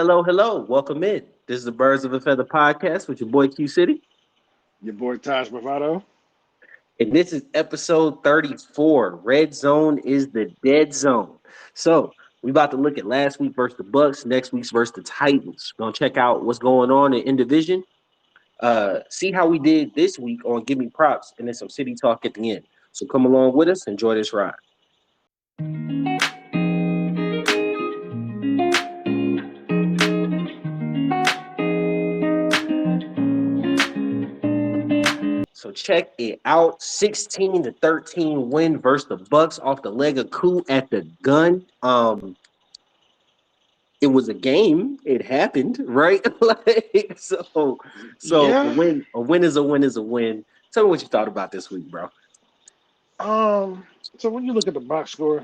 Hello, hello. Welcome in. This is the Birds of a Feather podcast with your boy Q City. Your boy Taj Bravado. And this is episode 34. Red Zone is the dead zone. So we about to look at last week versus the Bucs, next week's versus the Titans. Gonna check out what's going on in division. See how we did this week on Gimmie Props, and then some city talk at the end. So come along with us, enjoy this ride. So check it out. 16-13 win versus the Bucs off the leg of coup at the gun. It was a game. It happened, right? like so Yeah. a win is a win is a win. Tell me what you thought about this week, bro. So when you look at the box score,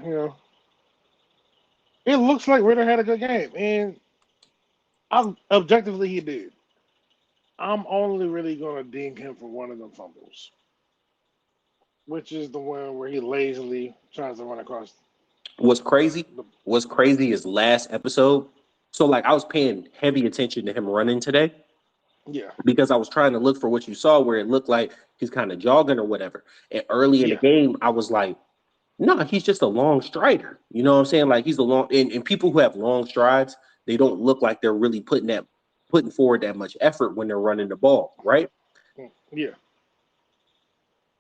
it looks like Ritter had a good game, and objectively he did. I'm only really gonna ding him for one of them fumbles, which is the one where he lazily tries to run across What's crazy? the. What's crazy is last episode. So like I was paying heavy attention to him running today Yeah, because I was trying to look for what you saw where it looked like he's kind of jogging or whatever. And early in the yeah, game, I was like, no, he's just a long strider. You know what I'm saying? Like he's a long and people who have long strides, they don't look like they're really putting forward that much effort when they're running the ball, right? yeah.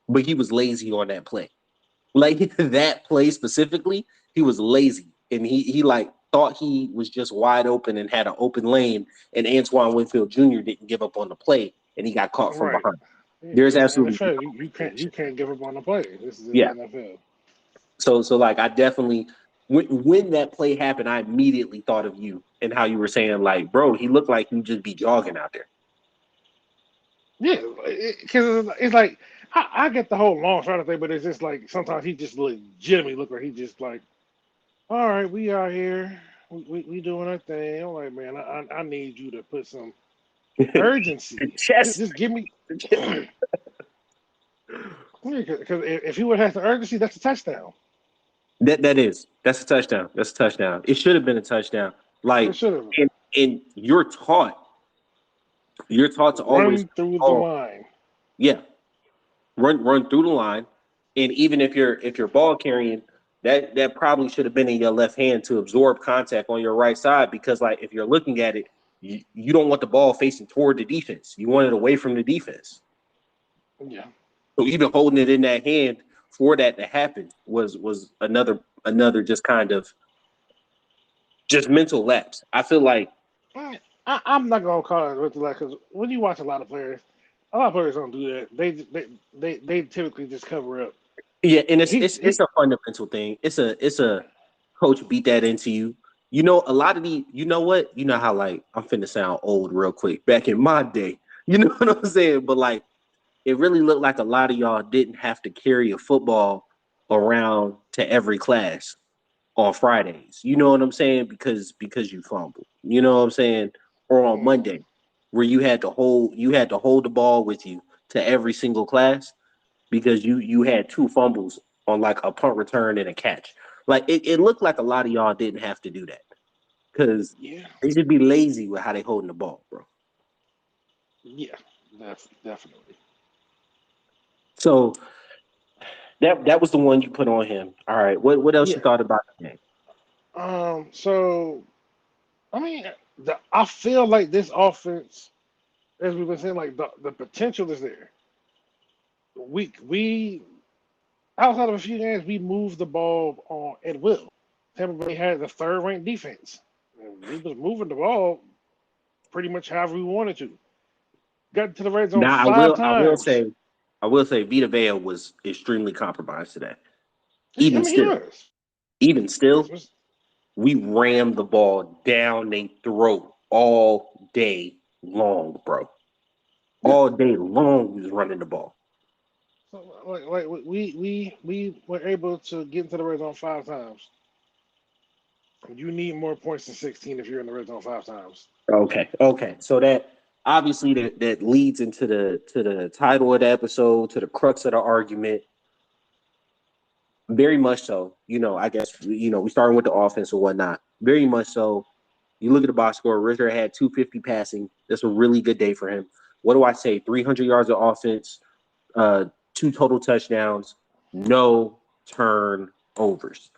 But he was lazy on that play. Like that play specifically, he was lazy. And he like thought he was just wide open and had an open lane, and Antoine Winfield Jr. didn't give up on the play and he got caught from Right. behind. There's It's the absolutely NFL. You can't give up on the play. This is the yeah. NFL. So like I definitely when that play happened, I immediately thought of you and how you were saying like, bro, he looked like he just be jogging out there. Yeah, because it's like I get the whole long shot thing, but it's just like sometimes he just legitimately look like he just like, all right, we out here, we doing our thing. I'm like, man, I need you to put some the urgency. chest, Just give me, the chest. because if he would have the urgency, that's a touchdown. That's a touchdown. That's a touchdown. It should have been a touchdown. It Like should have and you're taught to always run through the oh line. yeah, run through the line. And even if you're ball carrying, that probably should have been in your left hand to absorb contact on your right side because like if you're looking at it, you don't want the ball facing toward the defense. You want it away from the defense. Yeah, So even holding it in that hand for that to happen was another just kind of just mental lapse. I feel like I'm not gonna call it with the because when you watch a lot of players don't do that. They typically just cover up. yeah, and it's He it's he it's a fundamental thing. It's a coach beat that into you. You know, a lot of you know what? You know how like I'm finna sound old real quick. Back in my day, you know what I'm saying? But like it really looked like a lot of y'all didn't have to carry a football around to every class on Fridays. You know what I'm saying? Because you fumbled. You know what I'm saying? Or on mm, Monday, where you had to hold the ball with you to every single class because you had two fumbles on like a punt return and a catch. Like it looked like a lot of y'all didn't have to do that because yeah, they should be lazy with how they holding the ball, bro. yeah, definitely. So that was the one you put on him. All right. What else you Yeah. thought about the game? So I mean, I feel like this offense, as we've been saying, like the potential is there. We outside of a few games, we moved the ball on at will. Tampa Bay had the third ranked defense. And we was moving the ball pretty much however we wanted to. Got to the red zone Now five I will times. say I will say Vita Vea was extremely compromised today. I Even mean, he still, was. even It's still, just- we rammed the ball down their throat all day long, bro. yeah. All day long, we was running the ball. So like we were able to get into the red zone five times. You need more points than 16 if you're in the red zone five times. Okay. So that obviously that leads into the title of the episode, to the crux of the argument. Very much so. I guess we starting with the offense or whatnot. Very much so. You look at the box score. Ritter had 250 passing. That's a really good day for him. What do I say? 300 yards of offense, uh, 2 total touchdowns, no turnovers.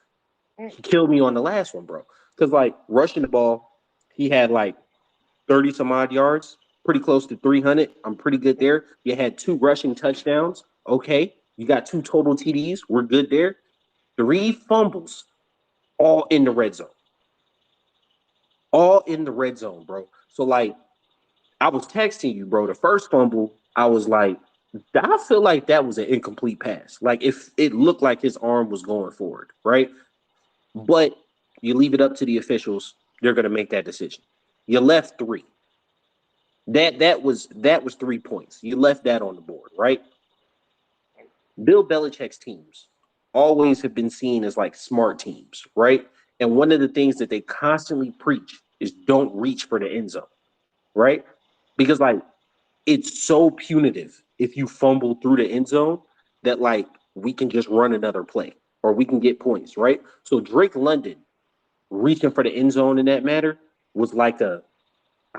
He killed me on the last one, bro. Because like rushing the ball, he had like 30 some odd yards, pretty close to 300. I'm pretty good there. You had 2 rushing touchdowns. Okay. You got 2 total TDs. We're good there. 3 fumbles, all in the red zone. All in the red zone, bro. So like I was texting you, bro. The first fumble, I was like, I feel like that was an incomplete pass. Like if it looked like his arm was going forward, right? But you leave it up to the officials; they're going to make that decision. You left three. That was 3 points. You left that on the board, right? Bill Belichick's teams always have been seen as like smart teams, right? And one of the things that they constantly preach is don't reach for the end zone, right? Because like it's so punitive if you fumble through the end zone that like we can just run another play or we can get points, right? So Drake London reaching for the end zone in that matter was like I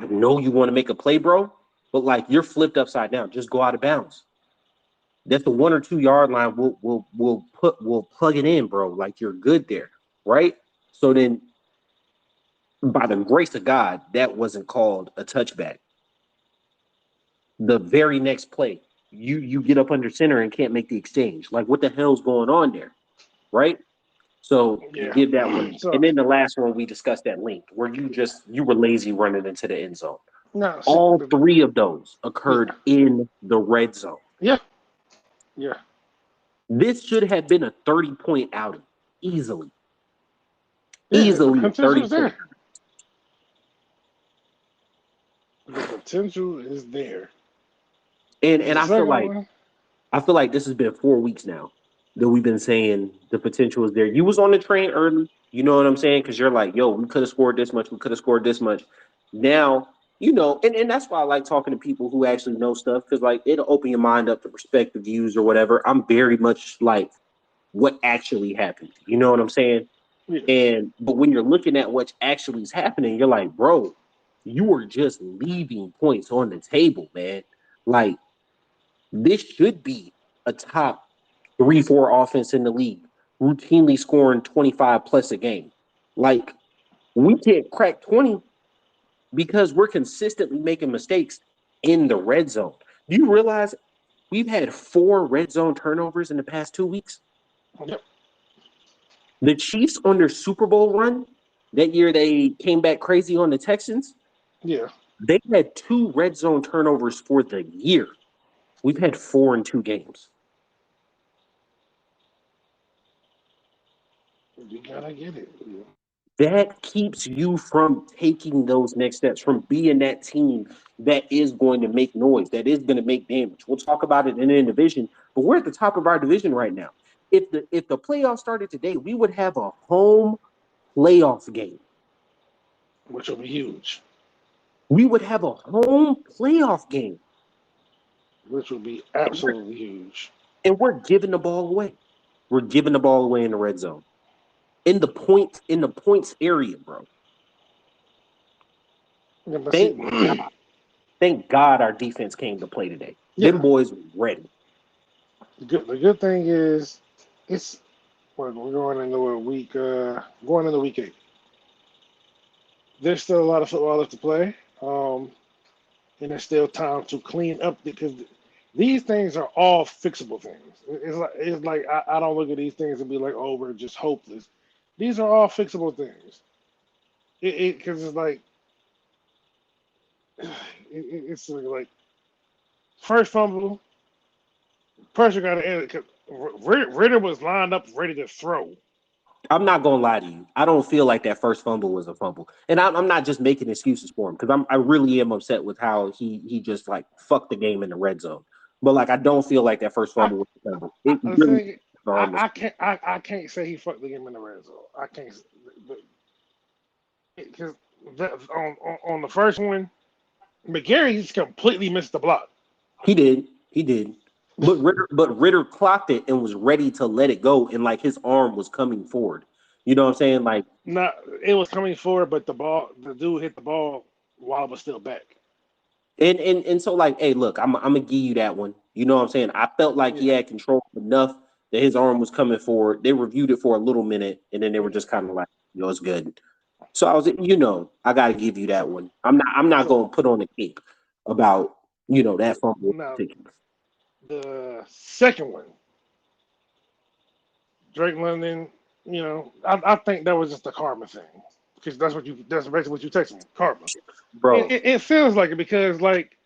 know you want to make a play, bro, but like you're flipped upside down. Just go out of bounds. That's the 1 or 2 yard line. We'll plug it in, bro. Like you're good there, right? So then, by the grace of God, that wasn't called a touchback. The very next play, you get up under center and can't make the exchange. Like what the hell's going on there, right? So you Yeah. give that one, So and then the last one we discussed that link where you were lazy running into the end zone. no, see, All three of those yeah, occurred in the red zone. yeah, yeah, This should have been a 30-point outing, easily, yeah. The easily a potential 30 is there. point. The potential is there. And The I feel second like one, this has been 4 weeks now that we've been saying the potential is there. You was on the train early, you know what I'm saying? Because you're like, yo, we could have scored this much, we could have scored this much. Now, and that's why I like talking to people who actually know stuff, because like it'll open your mind up to perspective views or whatever. I'm very much like what actually happened. You know what I'm saying? yeah, But when you're looking at what's actually happening, you're like, bro, you are just leaving points on the table, man. Like this should be a top 3, 4 offense in the league, routinely scoring 25 plus a game. Like we can't crack 20 because we're consistently making mistakes in the red zone. Do you realize we've had 4 red zone turnovers in the past 2 weeks? yep, The Chiefs on their Super Bowl run that year, they came back crazy on the Texans. yeah. They had 2 red zone turnovers for the year. We've had 4 in 2 games. You gotta get it. Yeah. That keeps you from taking those next steps, from being that team that is going to make noise, that is going to make damage. We'll talk about it in the division, but we're at the top of our division right now. If the playoffs started today, we would have a home playoff game. Which will be huge. We would have a home playoff game. Which will be And we're, absolutely huge. and we're giving the ball away. We're giving the ball away in the red zone. In the points area, bro. Yeah, but see, Thank thank God our defense came to play today. yeah. Them boys were ready. The good thing is, it's we're going into a week. Going into week 8. There's still a lot of football left to play. And there's still time to clean up because these things are all fixable things. It's like I don't look at these things and be like, oh, we're just hopeless. These are all fixable things. Because it's like it's like first fumble, pressure got to end it. 'Cause Ritter was lined up ready to throw. I'm not gonna lie to you. I don't feel like that first fumble was a fumble, and I'm not just making excuses for him because I really am upset with how he just like fucked the game in the red zone. But like I don't feel like that first I fumble was a fumble. It I really think was I can't say he fucked the game in the red zone. I can't because on the first one, McGarry just completely missed the block. he did. But Ritter clocked it and was ready to let it go, and like his arm was coming forward. You know what I'm saying? Like, Not it was coming forward, but the dude hit the ball while it was still back. and so like, hey, look, I'm gonna give you that one. You know what I'm saying? I felt like he Yeah, had control enough that his arm was coming forward. They reviewed it for a little minute, and then they were yeah. just kind of like, it's good. So I was, I got to give you that So, one. I'm not so going to put on the cape about that fumble. now the second one, Drake London. I think that was just a karma thing because that's basically what you texted me, karma. Bro. It feels like it because like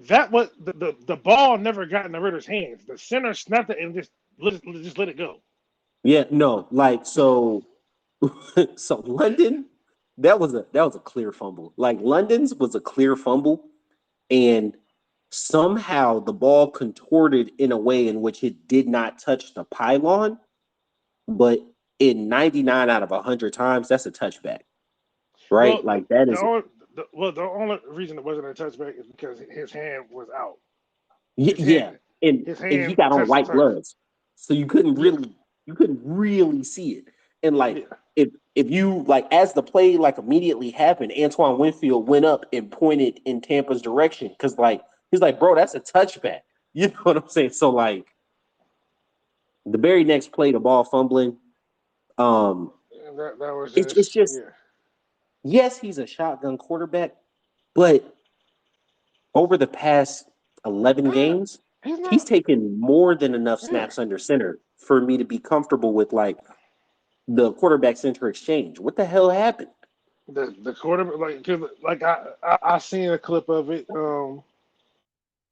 that was the ball never got in the Ritter's hands. The center snapped it and just let it go. Yeah, no, like so. So London, that was a clear fumble. Like London's was a clear fumble, and somehow the ball contorted in a way in which it did not touch the pylon, but in 99 out of 100 times, that's a touchback, right? Well, Like that the is, only the only reason it wasn't a touchback is because his hand was out. yeah, and His and he hand got on touched the white turf. gloves, so Yeah, you couldn't really see it. And like yeah, if you like as the play like immediately happened, Antoine Winfield went up and pointed in Tampa's direction because like he's like, bro, that's a touchback. You know what I'm saying? So like the very next play, the ball fumbling, um, and that was it's just just yeah. yes, he's a shotgun quarterback, but over the past 11 Ah, games, he's he's not. taken more than enough Yeah, snaps under center for me to be comfortable with like the quarterback center exchange. What the hell happened? the quarterback like 'cause, like I seen a clip of it.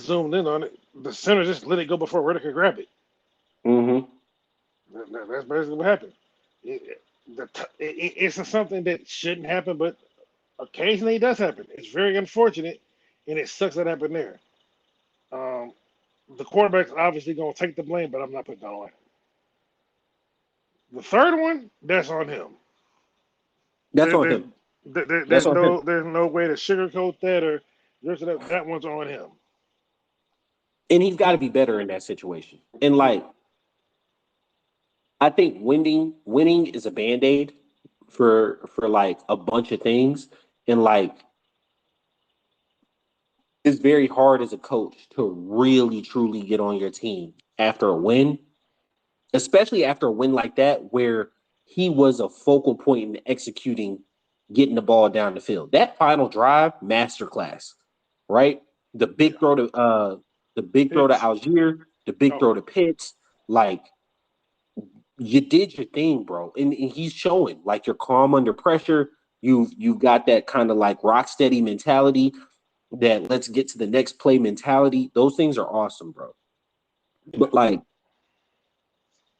Zoomed in on it. The center just let it go before Ritter could grab it. Mm-hmm. That's basically what happened. It's something that shouldn't happen, but occasionally it does happen. It's very unfortunate, and it sucks that happened there. Um, the quarterback's obviously going to take the blame, but I'm not putting that on him. The third one, that's on him. That's There, on there's him. That's there's on him. no way to sugarcoat that or that one's on him. And he's got to He be better in that situation. And yeah like I think winning is a band-aid for like a bunch of things. And like it's very hard as a coach to really truly get on your team after a win, especially after a win like that where he was a focal point in executing getting the ball down the field. That final drive, masterclass, right? The big yeah throw to the big throw to it's Algier, the big oh throw to Pitts, like you did your thing, bro. And he's showing like you're calm under pressure. You've got that kind of like rock steady mentality, that let's get to the next play mentality. Those things are awesome, bro. yeah But like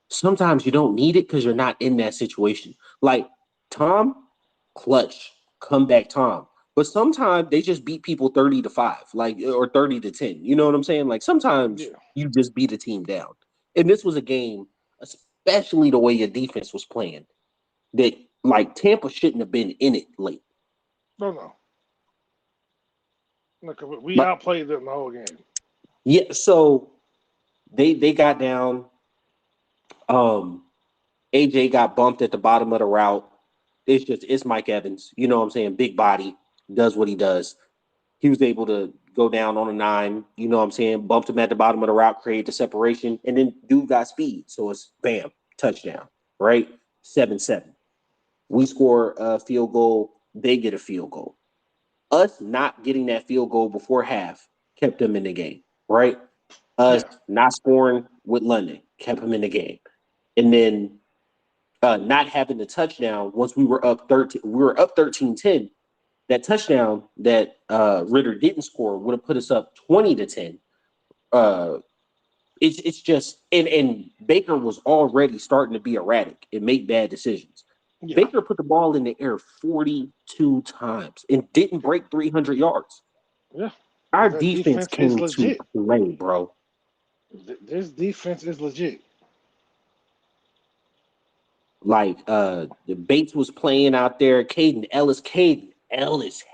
sometimes you don't need it because you're not in that situation. Like Tom, clutch, comeback Tom. But sometimes they just beat people 30-5, like or 30-10. You know what I'm saying? Like sometimes yeah you just beat a team down. And this was a game, especially the way your defense was playing, that like Tampa shouldn't have been in it late. no. Look, we But outplayed them the whole game. yeah, so they got down. Um, AJ got bumped at the bottom of the route. It's Mike Evans. You know what I'm saying? Big body, does what he does. He was able to go down on a 9, you know what I'm saying? Bumped him at the bottom of the route, create the separation, and then dude got speed. So it's bam, touchdown, right? 7-7. We score a field goal, they get a field goal. Us not getting that field goal before half kept them in the game, right? Us Yeah, not scoring with London kept them in the game. And then not having the touchdown once we were up 13-10. That touchdown that Ritter didn't score would have put us up 20-10. Uh, it's just and Baker was already starting to be erratic and make bad decisions. yeah, Baker put the ball in the air 42 times and didn't break 300 yards. yeah. Our Because that defense defense is came to legit. play, bro. This defense is legit. Like the Bates was playing out there. Caden Ellis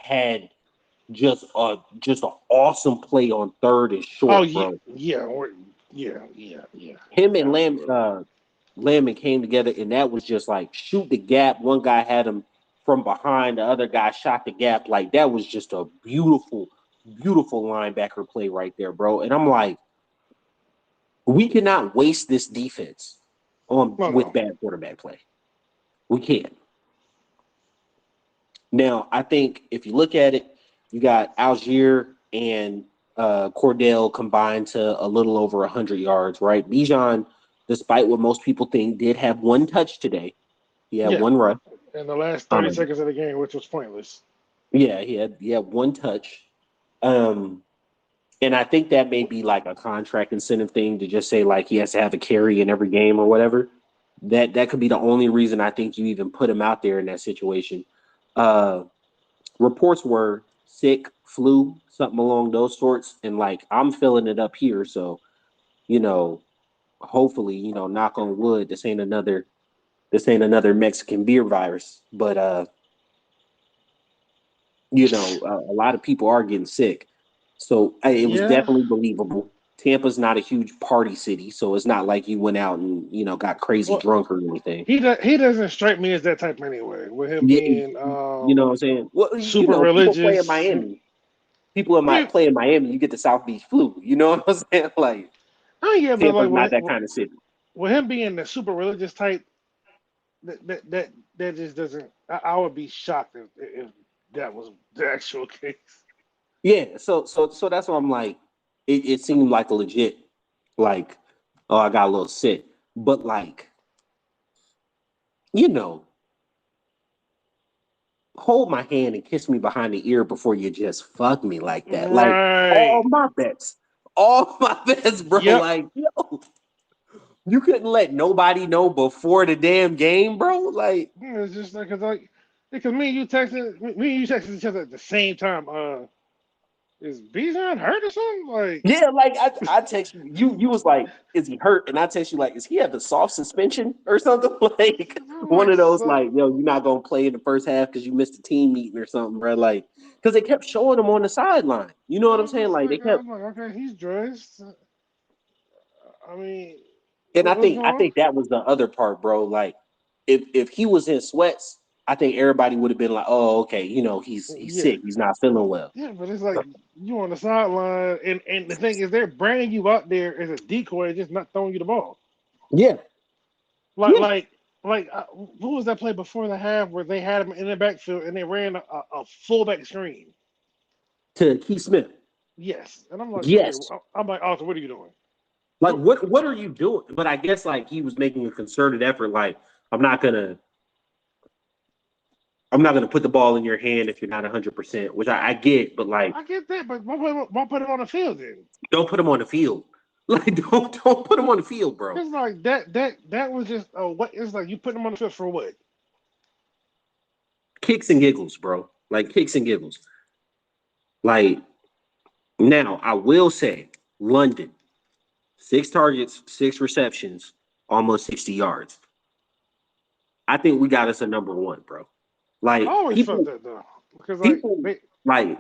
had just an awesome play on third and Oh short, yeah, bro. yeah, yeah, yeah, yeah. Him and Lamb Absolutely. Landman came together, and that was just like shoot the gap. One guy had him from behind, the other guy shot the gap. Like that was just a beautiful, beautiful linebacker play right there, bro. And I'm like, we cannot waste this defense on No, with no. bad quarterback play. We can't. Now, I think if you look at it, you got Algier and Cordell combined to a little over 100 yards, right? Bijan, despite what most people think, did have one touch today. He had Yeah. one rush. In the last 30 Um, seconds of the game, which was pointless. yeah, he had one touch. Um, and I think that may be like a contract incentive thing to just say like he has to have a carry in every game or whatever. That could be the only reason I think you even put him out there in that situation. Uh, Reports were sick, flu, something along those sorts, and like I'm filling it up here. So, you know, hopefully, knock on wood, this ain't another Mexican beer virus. But a lot of people are getting sick. So it was Yeah. definitely believable. Tampa's not a huge party city, so it's not like you went out and got crazy Well, drunk or anything. he doesn't strike me as that type anyway. With him Yeah, being you know what I'm saying? Well, super people play in religious. Miami. People in I my mean, play in Miami, you get the South Beach flu. You know what I'm saying? Like yeah, but Tampa's like not that kind of city. with him being the super religious type, that just doesn't. I would be shocked if that was the actual case. Yeah, so that's why I'm like, it seemed like a legit, like, oh, I got a little sick, but like, you know, hold my hand and kiss me behind the ear before you just fuck me like that. Like Right. all my bets, bro. Yep. Like, yo, you couldn't let nobody know before the damn game, bro. Like, Yeah, it's just because me and you texted each other at the same time. Is Bijan hurt or something? Like, yeah, like I text you, you was like, is he hurt? And I text you like, is he have a soft suspension or something? Like I'm one like, of those, so, like, yo, you're not gonna play in the first half because you missed a team meeting or something, bro. Like, because they kept showing him on the sideline. You know what I'm I'm saying? just Like they like, kept, okay, he's dressed. I mean, and I what's think going I on? think that was the other part, bro. Like, if he was in sweats, I think everybody would have been like, oh, okay, he's Yeah, sick, he's not feeling well. yeah, but it's like you on the sideline, and the thing is, they're bringing you out there as a decoy, just not throwing you the ball. Yeah, Like, yeah. like, who was that play before the half where they had him in the backfield and they ran a fullback screen? To Keith Smith. Yes, and I'm like, okay, Yes. I'm like, Arthur, what are you doing? Like what are you doing? But I guess like he was making a concerted effort. Like I'm not gonna I'm not gonna put the ball in your hand if you're not 100%, which I get. But like, I get that, but why put it on the field then? don't put him on the field. Like don't put him on the field, bro. It's like that was just what it's like you put him on the field for what? Kicks and giggles, bro. Like kicks and giggles. Like now, I will say, London, 6 targets, 6 receptions, almost 60 yards. I think we got us a number one, bro. I Like always felt that though, because like people, they. like,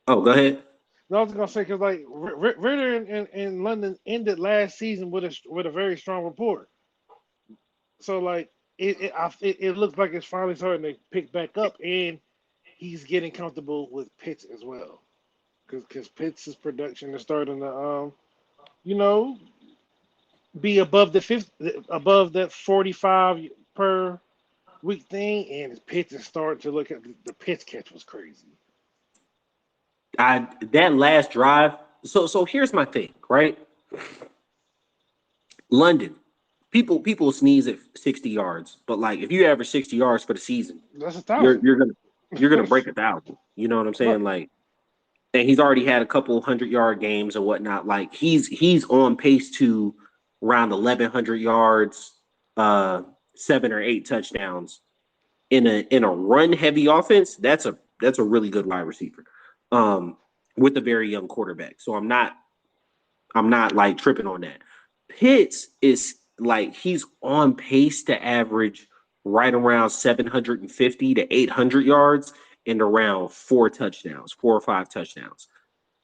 oh, go ahead. No, I was gonna say because like Ritter in London ended last season with a very strong report. So like it looks like it's finally starting to pick back up, and he's getting comfortable with Pitts as well, because Pitts' production is starting to you know be above the fifth above that 45 per week thing, and Pitts is starting to look at the Pitts catch was crazy. That last drive. So here's my thing, right? London, people sneeze at 60 yards, but like if you average 60 yards for the season, That's a you're thousand. you're gonna you're gonna break 1,000. You know what I'm Right. saying? Like, and he's already had a couple 100-yard games and whatnot. Like he's on pace to around 1,100 yards, 7 or 8 touchdowns in a run heavy offense. That's a really good wide receiver, um, with a very young quarterback. So I'm not like tripping on that. Pitts is like he's on pace to average right around 750 to 800 yards and around 4 touchdowns, 4 or 5 touchdowns.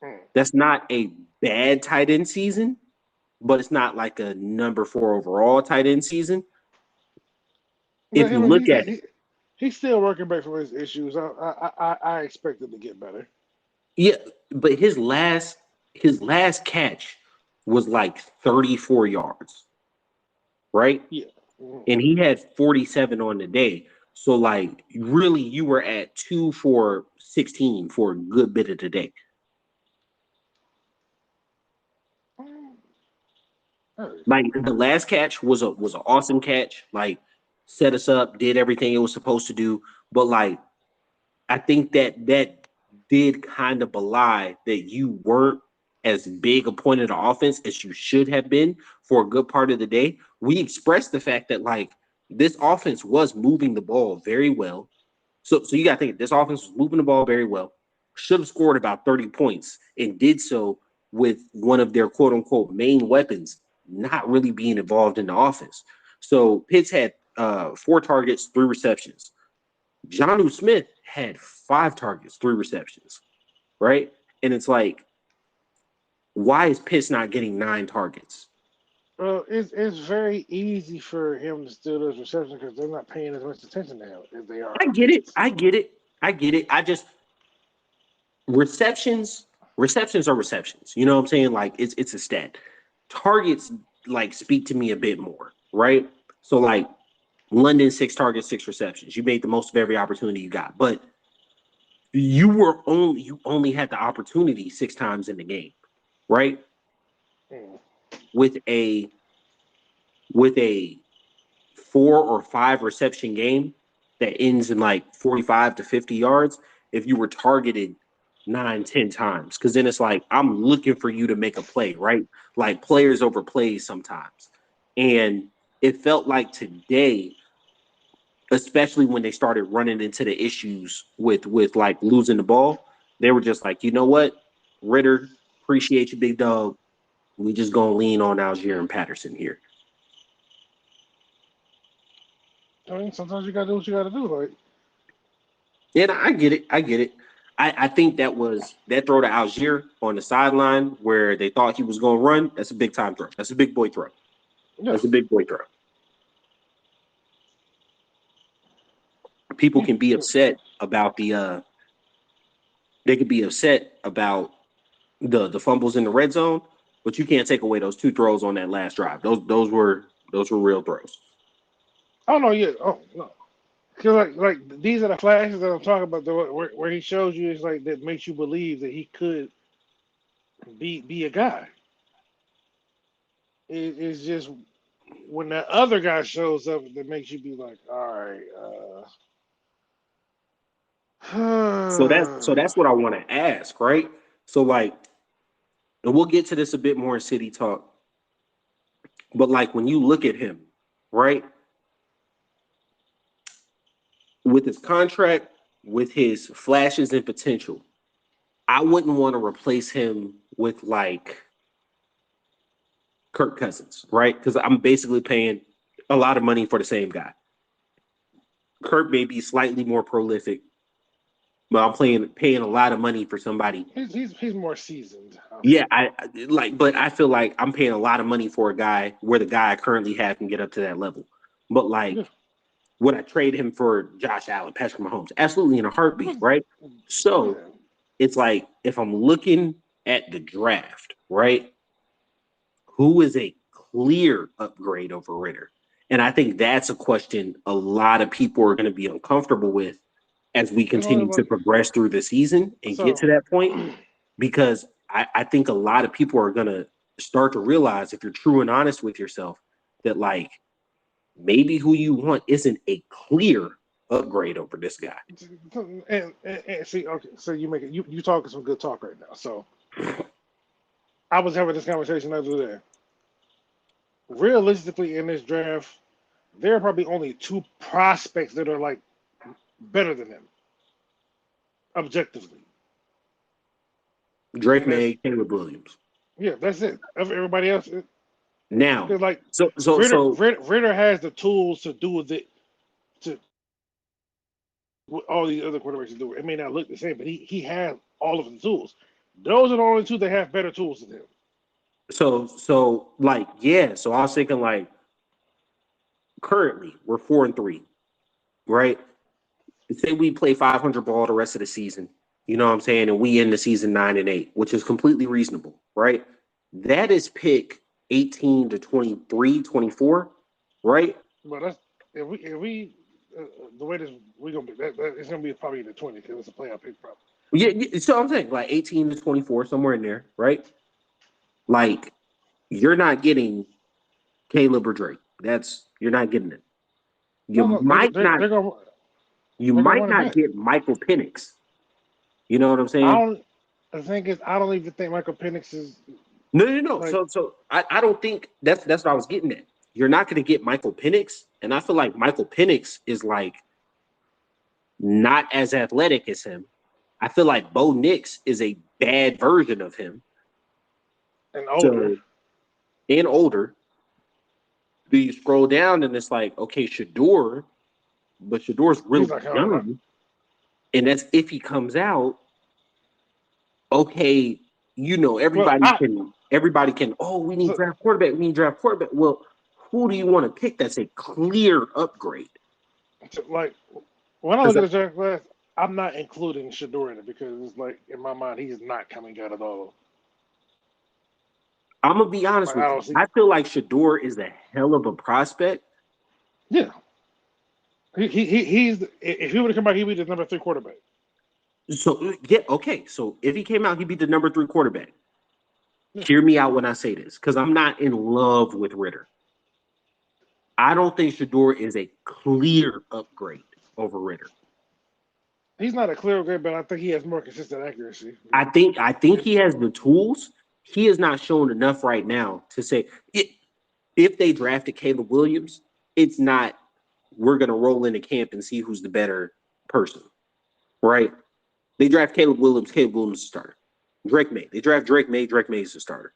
Mm. That's not a bad tight end season, but it's not like a number 4 overall tight end season. But If I you mean, look at it, he's still working back from his issues. I expect him to get better. yeah, but his last catch was like 34 yards, right? Yeah. Mhm. And he had 47 on the day. So like really you were at 2 for 16 for a good bit of the day. Hey, Like the last catch was an awesome catch. Like set us up, did everything it was supposed to do. But like I think that did kind of belie that you weren't as big a point of the offense as you should have been for a good part of the day. We expressed the fact that like this offense was moving the ball very well. So you got to think this offense was moving the ball very well. Should have scored about 30 points and did so with one of their quote unquote main weapons not really being involved in the offense. So Pitts had 4 targets, 3 receptions. Jonnu Smith had 5 targets, 3 receptions, right? And it's like, why is Pitts not getting 9 targets? well, it's very easy for him to steal those receptions because they're not paying as much attention to him as they are I to get it. Pitts. I get it. I get it. I just receptions, receptions are receptions. You know what I'm saying? Like it's a stat. Targets like speak to me a bit more, right? So like London, 6 targets, 6 receptions. You made the most of every opportunity you got, but you only had the opportunity 6 times in the game, right? Mm. With a 4 or 5 reception game that ends in like 45 to 50 yards, if you were targeted 9, 10 times, because then it's like I'm looking for you to make a play, right? Like players over plays sometimes. And it felt like today, especially when they started running into the issues with like losing the ball, they were just like, you know what, Ritter, appreciate you, big dog. We just gonna lean on Algier and Patterson here. I mean, sometimes you gotta do what you gotta do. Like, And I get it. I get it. I think that was that throw to Algier on the sideline where they thought he was going to run. That's a big time throw. That's a big boy throw. yeah, That's a big boy throw. People can be upset about they could be upset about the fumbles in the red zone, but you can't take away those 2 throws on that last drive. Those were real throws. oh no, yeah, oh no, because like these are the flashes that I'm talking about. Where he shows you is like that makes you believe that he could be a guy. It's just when that other guy shows up that makes you be like, all right, So that's what I want to ask, right? So like, and we'll get to this a bit more in city talk, but like when you look at him, right? With his contract, with his flashes and potential, I wouldn't want to replace him with like Kirk Cousins, right? Because I'm basically paying a lot of money for the same guy. Kirk may be slightly more prolific, but I'm paying a lot of money for somebody. he's more seasoned. I'll Yeah, say. but I feel like I'm paying a lot of money for a guy where the guy I currently have can get up to that level. But Yeah, like, would I trade him for Josh Allen, Patrick Mahomes? Absolutely in a heartbeat, right? So yeah. it's like if I'm looking at the draft, right? Who is a clear upgrade over Ritter? And I think that's a question a lot of people are going to be uncomfortable with as we It's only continue to like progress through the season and get so. to that point, because I think a lot of people are going to start to realize, if you're true and honest with yourself, that like maybe who you want isn't a clear upgrade over this guy. And see, okay, so you talking some good talk right now. So I was having this conversation the other day. Realistically, in this draft, there are probably only two prospects that are like better than him, objectively, Drake and that's May, Caleb Williams. yeah, that's it. Everybody else, Now, because like so so so Ritter has the tools to do with it to what all these other quarterbacks do. It may not look the same, but he has all of the tools. Those are the only two that have better tools than him. so like yeah. So I was thinking like currently we're 4-3. right? Say we play 500 ball the rest of the season, you know what I'm saying? And we end the season 9-8, which is completely reasonable, right? That is pick 18 to 23, 24, right? But that's if we the way this we gonna be it's gonna be probably in the 20 because it's a playoff pick probably. Yeah, so I'm saying like 18 to 24, somewhere in there, right? Like, you're not getting Caleb or Drake. You're not getting it. You No, no, might not you they're gonna might run it not back. get Michael Penix. You know what I'm I saying? don't. The thing is, I don't even think Michael Penix is No. like. So I don't think that's what I was getting at. You're not going to get Michael Penix, and I feel like Michael Penix is like not as athletic as him. I feel like Bo Nix is a bad version of him. And older. So and older. Do you scroll down and it's like, okay, Shador, but Shador's He's really like, oh, no. young, and that's if he comes out. Okay, Well, everybody can, oh, we need so, draft quarterback, we need draft quarterback. Well, who do you want to pick that's a clear upgrade? like when I Because look at the draft class, I'm not including Shador in it because it's like in my mind he's not coming out at all. I'm gonna be honest Like I with you. don't see. I feel like Shador is a hell of a prospect. Yeah, he's if he would have come back, he'd be the number 3 quarterback. So yeah, okay. So if he came out, he'd be the number 3 quarterback. Yeah. Hear me out when I say this, because I'm not in love with Ritter. I don't think Shador is a clear upgrade over Ritter. He's not a clear upgrade, but I think he has more consistent accuracy. I think he has the tools. He has not shown enough right now to say if they drafted Caleb Williams, it's not we're gonna roll into camp and see who's the better person, right? They draft Caleb Williams is a starter. Drake May. They draft Drake May, Drake May is a starter.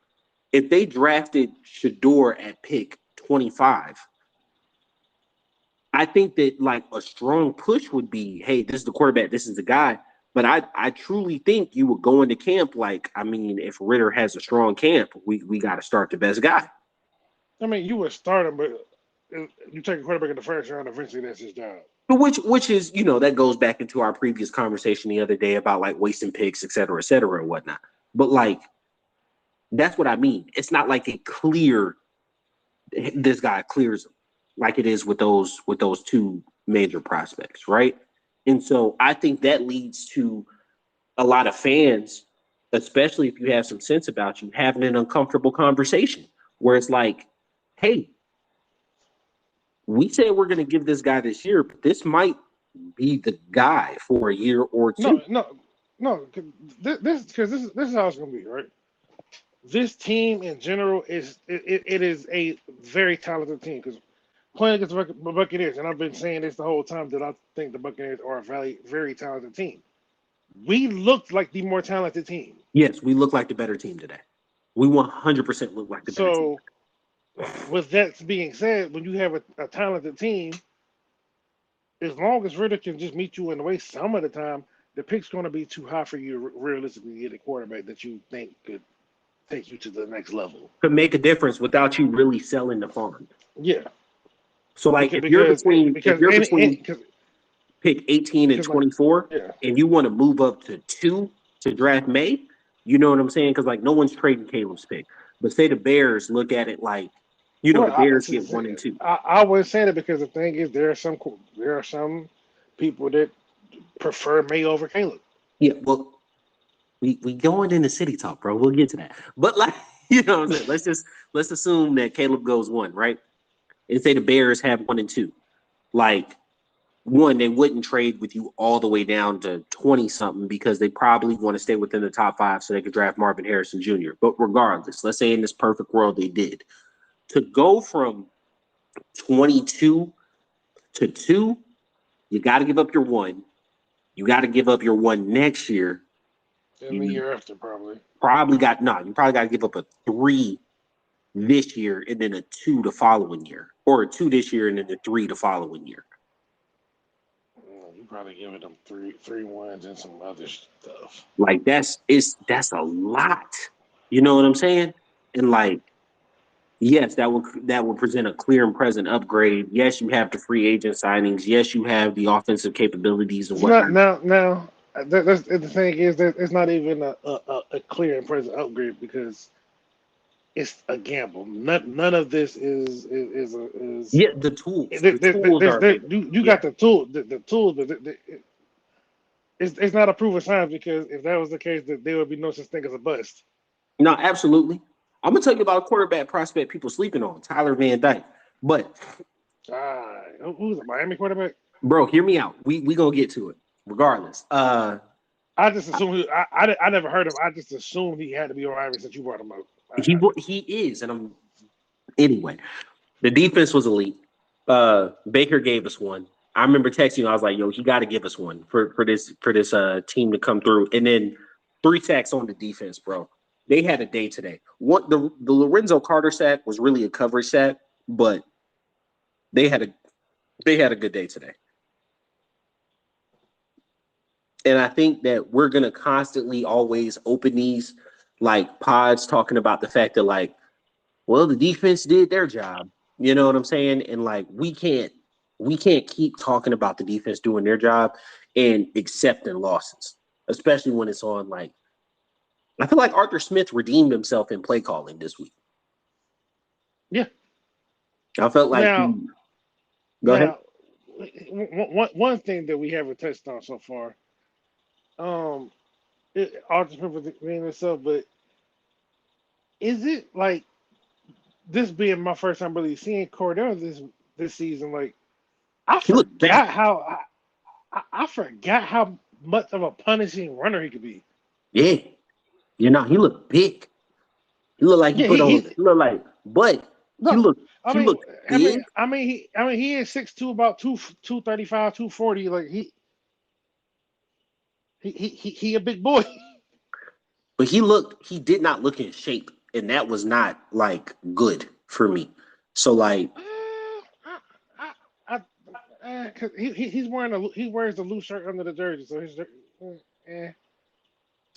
If they drafted Shador at pick 25, I think that like a strong push would be, hey, this is the quarterback, this is the guy. But I truly think you would go into camp like, I mean, if Ritter has a strong camp, we got to start the best guy. I mean, you would start him, but you take a quarterback in the first round, eventually that's his job. Which is, that goes back into our previous conversation the other day about like wasting picks, et cetera, and whatnot. But like, that's what I mean. It's not like a clear, this guy clears them like it is with those two major prospects, right? And so I think that leads to a lot of fans, especially if you have some sense about you, having an uncomfortable conversation where it's like, hey, we say we're going to give this guy this year, but this might be the guy for a year or No, two. no, no. This is how it's gonna be, right? This team in general it is a very talented team because playing against the Buccaneers, and I've been saying this the whole time that I think the Buccaneers are a very talented team. We looked like the more talented team. Yes, we look like the better team today. We 100% look like the better team. So, with that being said, when you have a talented team, as long as Ritter can just meet you in the way some of the time, the pick's going to be too high for you to realistically get a quarterback that you think could take you to the next level. Could make a difference without you really selling the farm. Yeah, So like because if you're between because pick 18 and because like 24 yeah. and you want to move up to 2 to draft May, you know what I'm saying? Because like no one's trading Caleb's pick. But say the Bears look at it like, the Well, Bears get 1 and 2. I was saying it because the thing is there are some people that prefer May over Caleb. Yeah, well, we going into city talk, bro. We'll get to that. But like, you know what I'm saying? Let's assume that Caleb goes 1, right? And say the Bears have 1 and 2. Like, one, they wouldn't trade with you all the way down to 20 something because they probably want to stay within the top 5 so they could draft Marvin Harrison Jr. But regardless, let's say in this perfect world they did. To go from 22 to 2, you got to give up your 1. You got to give up your 1 next year. And the year after, probably. You probably got to give up a 3 this year and then a 2 the following year, or a 2 this year and then a 3 the following year. You probably giving them three ones and some other stuff. Like that's a lot. You know what I'm saying? And like Yes, that will present a clear and present upgrade. Yes, you have the free agent signings. Yes, you have the offensive capabilities and It's not whatnot. now. That's the thing is that it's not even a clear and present upgrade because it's a gamble. None of this is Yeah, the tools are there. you Yeah, got the tool, but it's not a proven science because if that was the case, that there would be no such thing as a bust. no, absolutely. I'm gonna tell you about a quarterback prospect people sleeping on, Tyler Van Dyke. But Who's a Miami quarterback? bro, hear me out. We gonna get to it regardless. I just assumed I never heard him. I just assumed he had to be on Miami since you brought him up. He is, and I'm anyway. The defense was elite. Baker gave us one. I remember texting you. I was like, "Yo, he got to give us one for this team to come through." And then 3 sacks on the defense, bro. They had a day today. What the Lorenzo Carter sack was really a coverage sack, but they had a they had a good day today. And I think that we're gonna constantly always open these like pods talking about the fact that like, well, the defense did their job. You know what I'm saying? And like we can't keep talking about the defense doing their job and accepting losses, especially when it's on like I feel like Arthur Smith redeemed himself in play calling this week. Yeah. I felt like Now, go ahead. now, one thing that we haven't touched on so far, um, Arthur Smith was being himself, but is it like this being my first time really seeing Cordell this season? Like I He looked fast. forgot how I forgot how much of a punishing runner he could be. Yeah. He looked big. He looked like he Yeah, put on he looked like but he no. looked I he mean, looked big, he is 6'2", about 235, 240. Like he a big boy. but he did not look in shape. And that was not like good for me. So like Cause he wears the loose shirt under the jersey, so eh,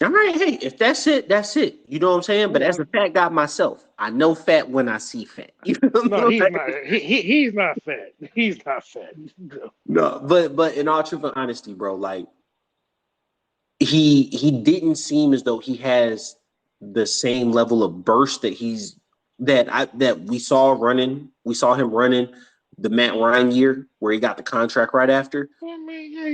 all right, hey, if that's it, that's it. You know what I'm saying? But as no, a fat guy myself, I know fat when I see fat. You know what I no, mean? he's not. He's not fat. He's not fat. No. No, but in all truth and honesty, bro, like he didn't seem as though he has the same level of burst that we saw running. We saw him running the Matt Ryan year where he got the contract right after. Well, I mean, yeah,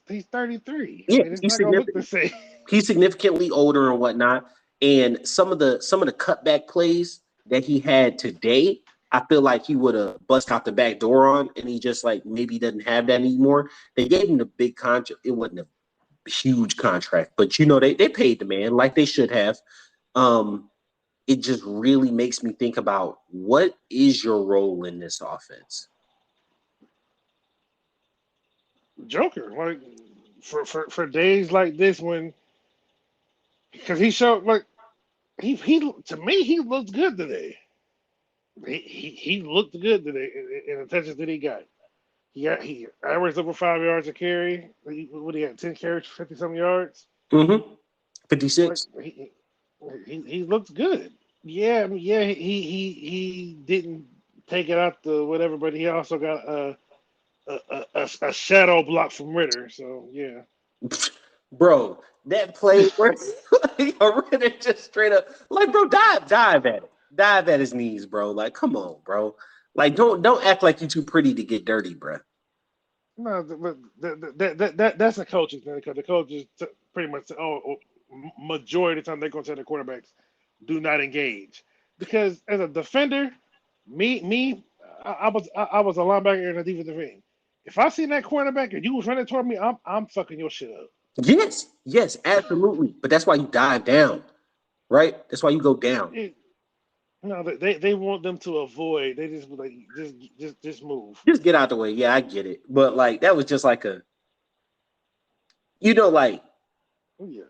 he's 33. I Yeah, mean, it's not gonna look the same. he's significantly older and whatnot. And some of the cutback plays that he had today, I feel like he would have bust out the back door on, and he just like maybe doesn't have that anymore. They gave him the big contract. It wasn't a huge contract, but they paid the man like they should have. Um, it just really makes me think about what is your role in this offense. Joker, like for days like this when because he showed like he to me he looked good today. He looked good today in the touches that he got. He averaged over 5 yards a carry. What he had 10 carries, 50 some yards. Mm-hmm. Like 56. he looked good. Yeah, I mean, yeah. He didn't take it out the whatever, but he also got a shadow block from Ritter. So yeah. Bro, that play where like, Ritter just straight up like, bro, dive at it. Dive at his knees, bro. Like, come on, bro. Like, don't act like you're too pretty to get dirty, bro. No, but that's a coaching thing because the coaches pretty much majority of the time they're going to tell their quarterbacks do not engage because as a defender, I was a linebacker in a defensive end. If I seen that cornerback and you was running toward me, I'm fucking your shit up. Yes, absolutely. But that's why you dive down, right? That's why you go down. No, they want them to avoid. They just like just move. Just get out the way. Yeah, I get it. But like that was just like like Yeah.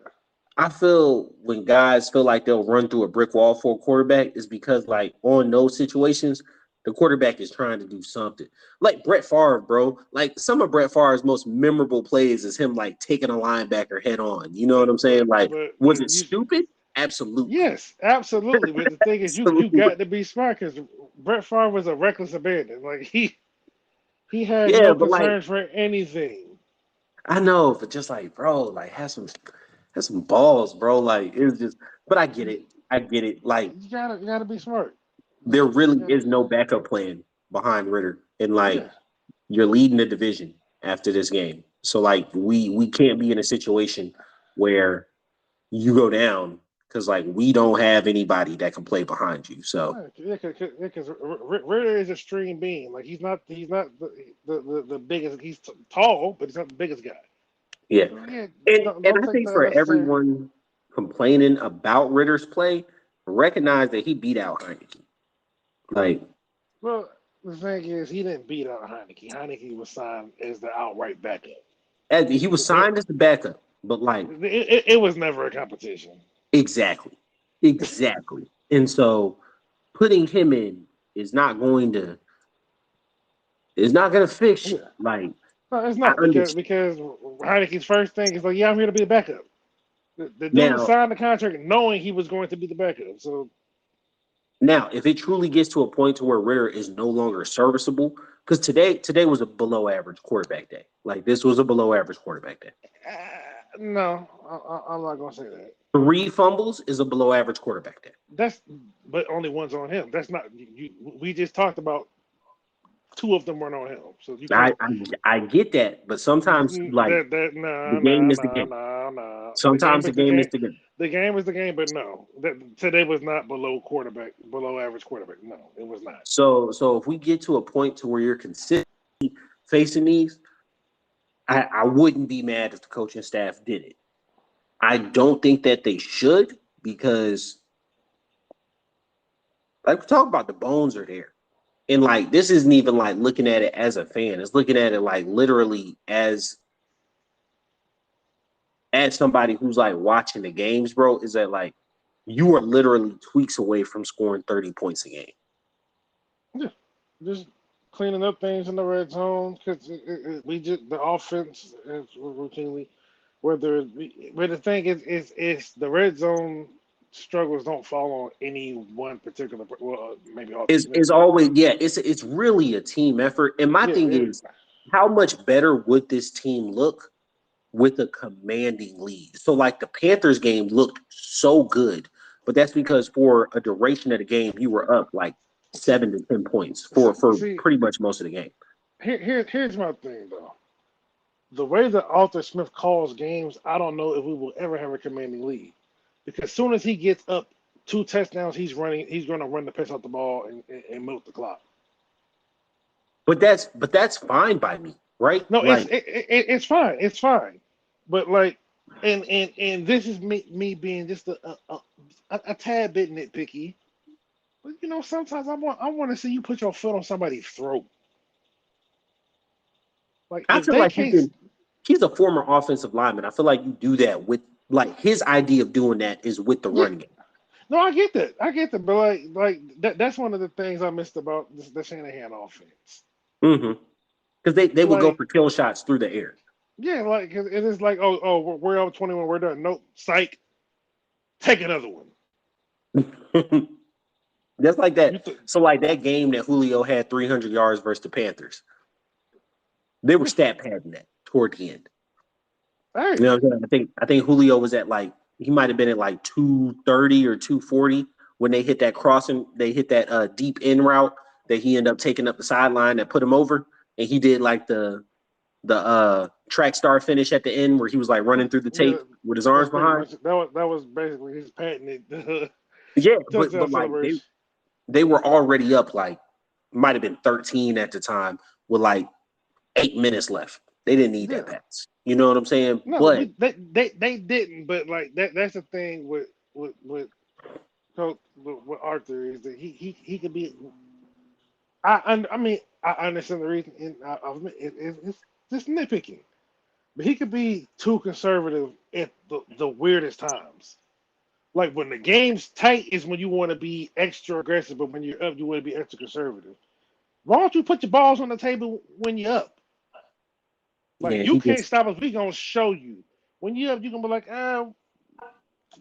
I feel when guys feel like they'll run through a brick wall for a quarterback is because like on those situations, the quarterback is trying to do something. Like Brett Favre, bro. Like some of Brett Favre's most memorable plays is him like taking a linebacker head on. You know what I'm saying? Like, But was it stupid? Absolutely. Yes, absolutely. But the thing is, you Absolutely. got to be smart because Brett Favre was a reckless abandon. Like he had Yeah, no but like concerns for anything. I know, but just like, bro, like have some balls, bro. Like it was just but I get You, it. I get it. Like you gotta be smart. there You really gotta, is no backup plan behind Ritter. And like yeah. you're leading the division after this game. So like we can't be in a situation where you go down because like we don't have anybody that can play behind you. So Yeah, because Ritter is a stream being. Like he's not the biggest. He's tall, but he's not the biggest guy. yeah. So yeah, And don't I take think that for necessarily. everyone complaining about Ritter's play, recognize that he beat out Heineke. Like Well, the thing is, he didn't beat out Heineke. Heineke was signed as the outright backup. he was There, signed as the backup, but like it was never a competition. exactly, exactly. And so putting him in is not going to is not going to fix you. Yeah, Like no, it's I not understand because Heineke's first thing is like, yeah, I'm here to be the backup. The dude now. signed the contract knowing he was going to be the backup. So Now, if it truly gets to a point to where Ritter is no longer serviceable, because today was a below average quarterback day. Like this was a below average quarterback day. no, I'm not gonna say that. 3 fumbles is a below average quarterback day. That's but only one's on him. That's not you. We just talked about two of them weren't on him. So you I, can't. I I get that, but sometimes like That the no game no is the no game. no no. The game Sometimes the is the game is game. the game. The game is the game, but no. Today was not below average quarterback. No, it was not. So if we get to a point to where you're consistently facing these, I wouldn't be mad if the coaching staff did it. I don't think that they should because like we talk about the bones are there. And like this isn't even like looking at it as a fan. It's looking at it like literally as somebody who's like watching the games, bro, is that like you are literally tweaks away from scoring 30 points a game. Yeah, just cleaning up things in the red zone because we just the offense is routinely but the thing is the red zone struggles don't fall on any one particular well maybe Arthur Smith Is but always yeah, it's really a team effort. And my yeah thing is, how much better would this team look with a commanding lead? So like the Panthers game looked so good, but that's because for a duration of the game, you were up like see 7 to 10 points for see pretty much most of the game. here's my thing though. The way that Arthur Smith calls games, I don't know if we will ever have a commanding lead. Because as soon as he gets up 2 touchdowns, he's going to run the piss out the ball and milk the clock. But that's fine by me, right? No, Like it's fine. It's fine. But like, and this is me being just a tad bit nitpicky. But sometimes I want to see you put your foot on somebody's throat. Like I if feel they like you can't, can. He's a former offensive lineman. I feel like you do that with like his idea of doing that is with the yeah. running game. No, I get that. I get that. But like that's one of the things I missed about the Shanahan offense. Mm-hmm. Because they would go Like for kill shots through the air. yeah, like 'cause it is like oh we're up 21, we're done. Nope, psych, take another one. That's like You that. th- So like that game that Julio had 300 yards versus the Panthers. They were yeah. stat padding that toward the end. You know Hey, what I'm saying? I think Julio was at like he might have been at like 230 or 240 when they hit that crossing. They hit that deep in route that he ended up taking up the sideline that put him over, and he did like the track star finish at the end where he was like running through the yeah, tape with his arms that's pretty behind. much that was basically his patented Yeah, touchdown but like celebration. they were already up like might have been 13 at the time with like 8 minutes left. They didn't need that Yeah, pass. You know what I'm saying? no, But they didn't, but like that's the thing with Coach with Arthur is that he could be. I mean I understand the reason, and it's just nitpicking. But he could be too conservative at the weirdest times. Like when the game's tight is when you want to be extra aggressive, but when you're up, you want to be extra conservative. Why don't you put your balls on the table when you're up? Like yeah, you he can't gets stop us. We gonna show you. When you're up, you gonna be like,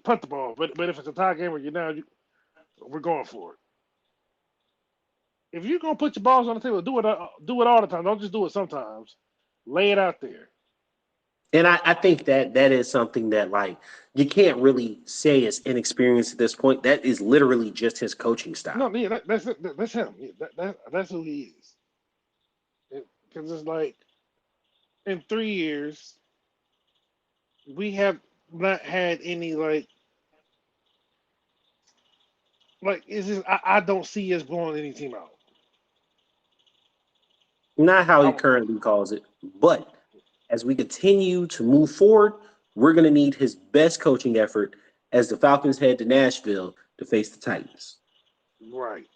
punt the ball. But if it's a tie game where we're going for it. If you're gonna put your balls on the table, do it all the time. Don't just do it sometimes. Lay it out there. And I think that is something that like you can't really say is inexperienced at this point. That is literally just his coaching style. No, yeah, that's him. Yeah, that's who he is. Because it's like in 3 years we have not had any like it's just I don't see us blowing any team out. Not how I he don't, currently calls it, but as we continue to move forward, we're going to need his best coaching effort as the Falcons head to Nashville to face the Titans. right.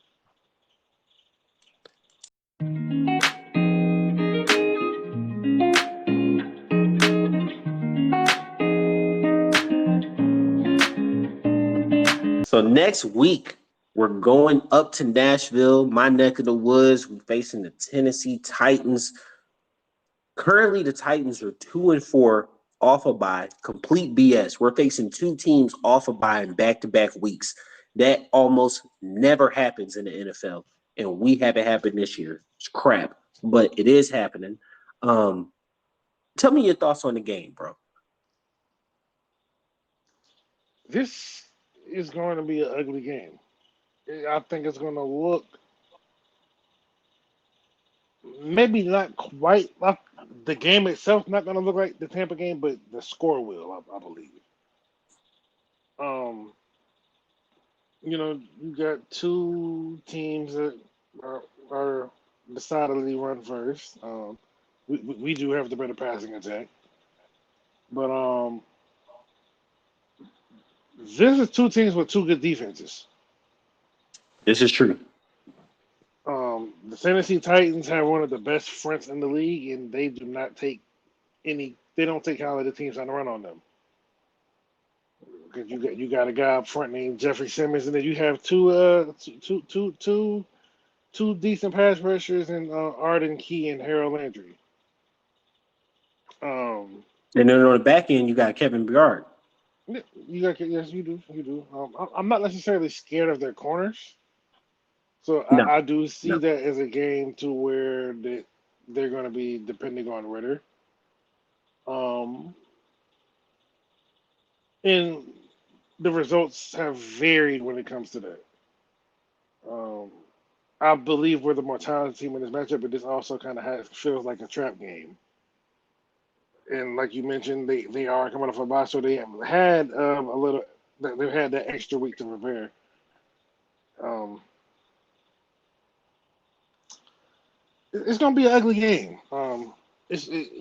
So next week, we're going up to Nashville, my neck of the woods. We're facing the Tennessee Titans. Currently, the Titans are 2-4 off a bye. Complete BS. We're facing two teams off a bye in back-to-back weeks. That almost never happens in the NFL, and we have it happen this year. It's crap, but it is happening. Tell me your thoughts on the game, bro. This is going to be an ugly game. I think it's going to look maybe not quite like the game itself. Not going to look like the Tampa game, but the score will, I believe. Um, you got two teams that are decidedly run first. We do have the better passing attack, but this is two teams with two good defenses. This is true. The Tennessee Titans have one of the best fronts in the league, and they do not take any. They don't take how the teams trying to run on them. Because you got a guy up front named Jeffrey Simmons, and then you have two decent pass rushers in Arden Key and Harold Landry. And then on the back end, you got Kevin Byard. Yes, you do. I'm not necessarily scared of their corners, so No, I do see no. that as a game to where they're going to be depending on Ritter. Um, and the results have varied when it comes to that. Um, I believe we're the more talented team in this matchup, but this also kind of feels like a trap game. And like you mentioned, they are coming off a bye, so they have had a little. They've had that extra week to prepare. Um, it's going to be an ugly game.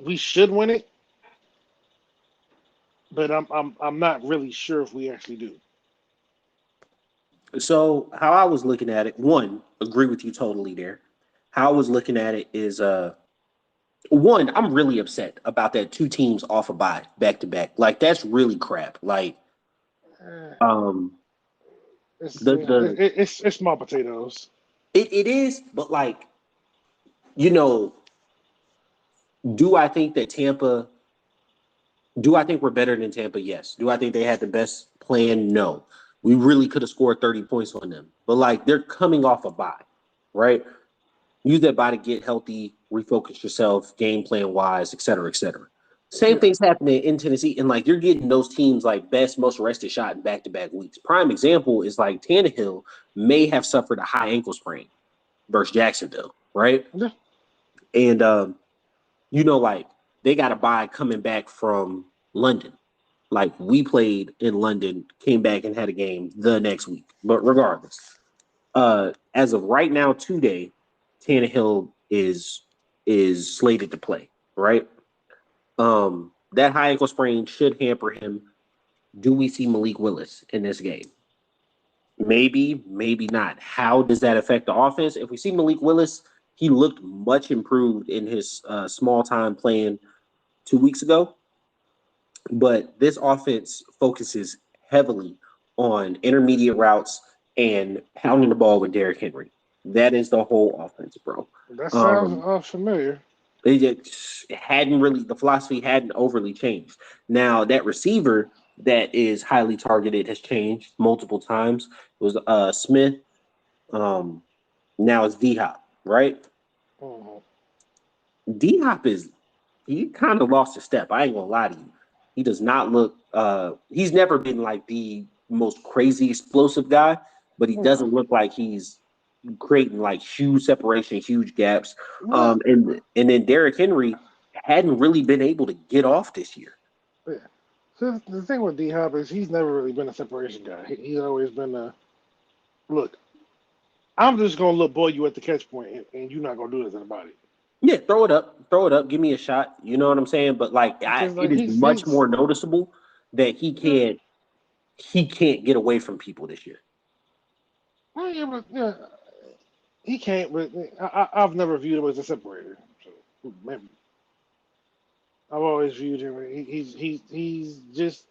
We should win it, but I'm not really sure if we actually do. So how I was looking at it, one, agree with you totally there. How I was looking at it is one, I'm really upset about that two teams off a bye back to back. Like that's really crap. Like Uh, um the it's small potatoes. it is, but like, you know, do I think that Tampa do I think we're better than Tampa? Yes. Do I think they had the best plan? No. We really could have scored 30 points on them. But like they're coming off a bye, right? Use that bye to get healthy, refocus yourself, game plan wise, et cetera, et cetera. Same Yeah, thing's happening in Tennessee, and like you're getting those teams like best, most rested shot in back-to-back weeks. Prime example is like Tannehill may have suffered a high ankle sprain versus Jacksonville, right? yeah, And like they got a bye coming back from London. Like we played in London, came back and had a game the next week. But regardless, as of right now, today, Tannehill is slated to play, right? That high ankle sprain should hamper him. Do we see Malik Willis in this game? Maybe, maybe not. How does that affect the offense? If we see Malik Willis, he looked much improved in his small time playing 2 weeks ago. But this offense focuses heavily on intermediate routes and pounding the ball with Derrick Henry. That is the whole offense, bro. that sounds Um, familiar. it hadn't really the philosophy hadn't overly changed. Now that receiver, that is highly targeted has changed multiple times. It was Smith. Now it's D Hop, right? Mhm. D Hop he kind of lost a step. I ain't gonna lie to you. He does not look. He's never been like the most crazy explosive guy, but he No. doesn't look like he's creating like huge separation, huge gaps. Well, And then Derrick Henry hadn't really been able to get off this year. yeah. So the thing with D Hop is he's never really been a separation guy. He's always been a look. I'm just gonna look boy you at the catch point, and you're not gonna do anything about it. Yeah, throw it up, give me a shot. You know what I'm saying? But like, Because like it is much he's more noticeable that yeah, he can't get away from people this year. well, yeah, but yeah, he can't. But I've never viewed him as a separator. So maybe I've always viewed him. He's just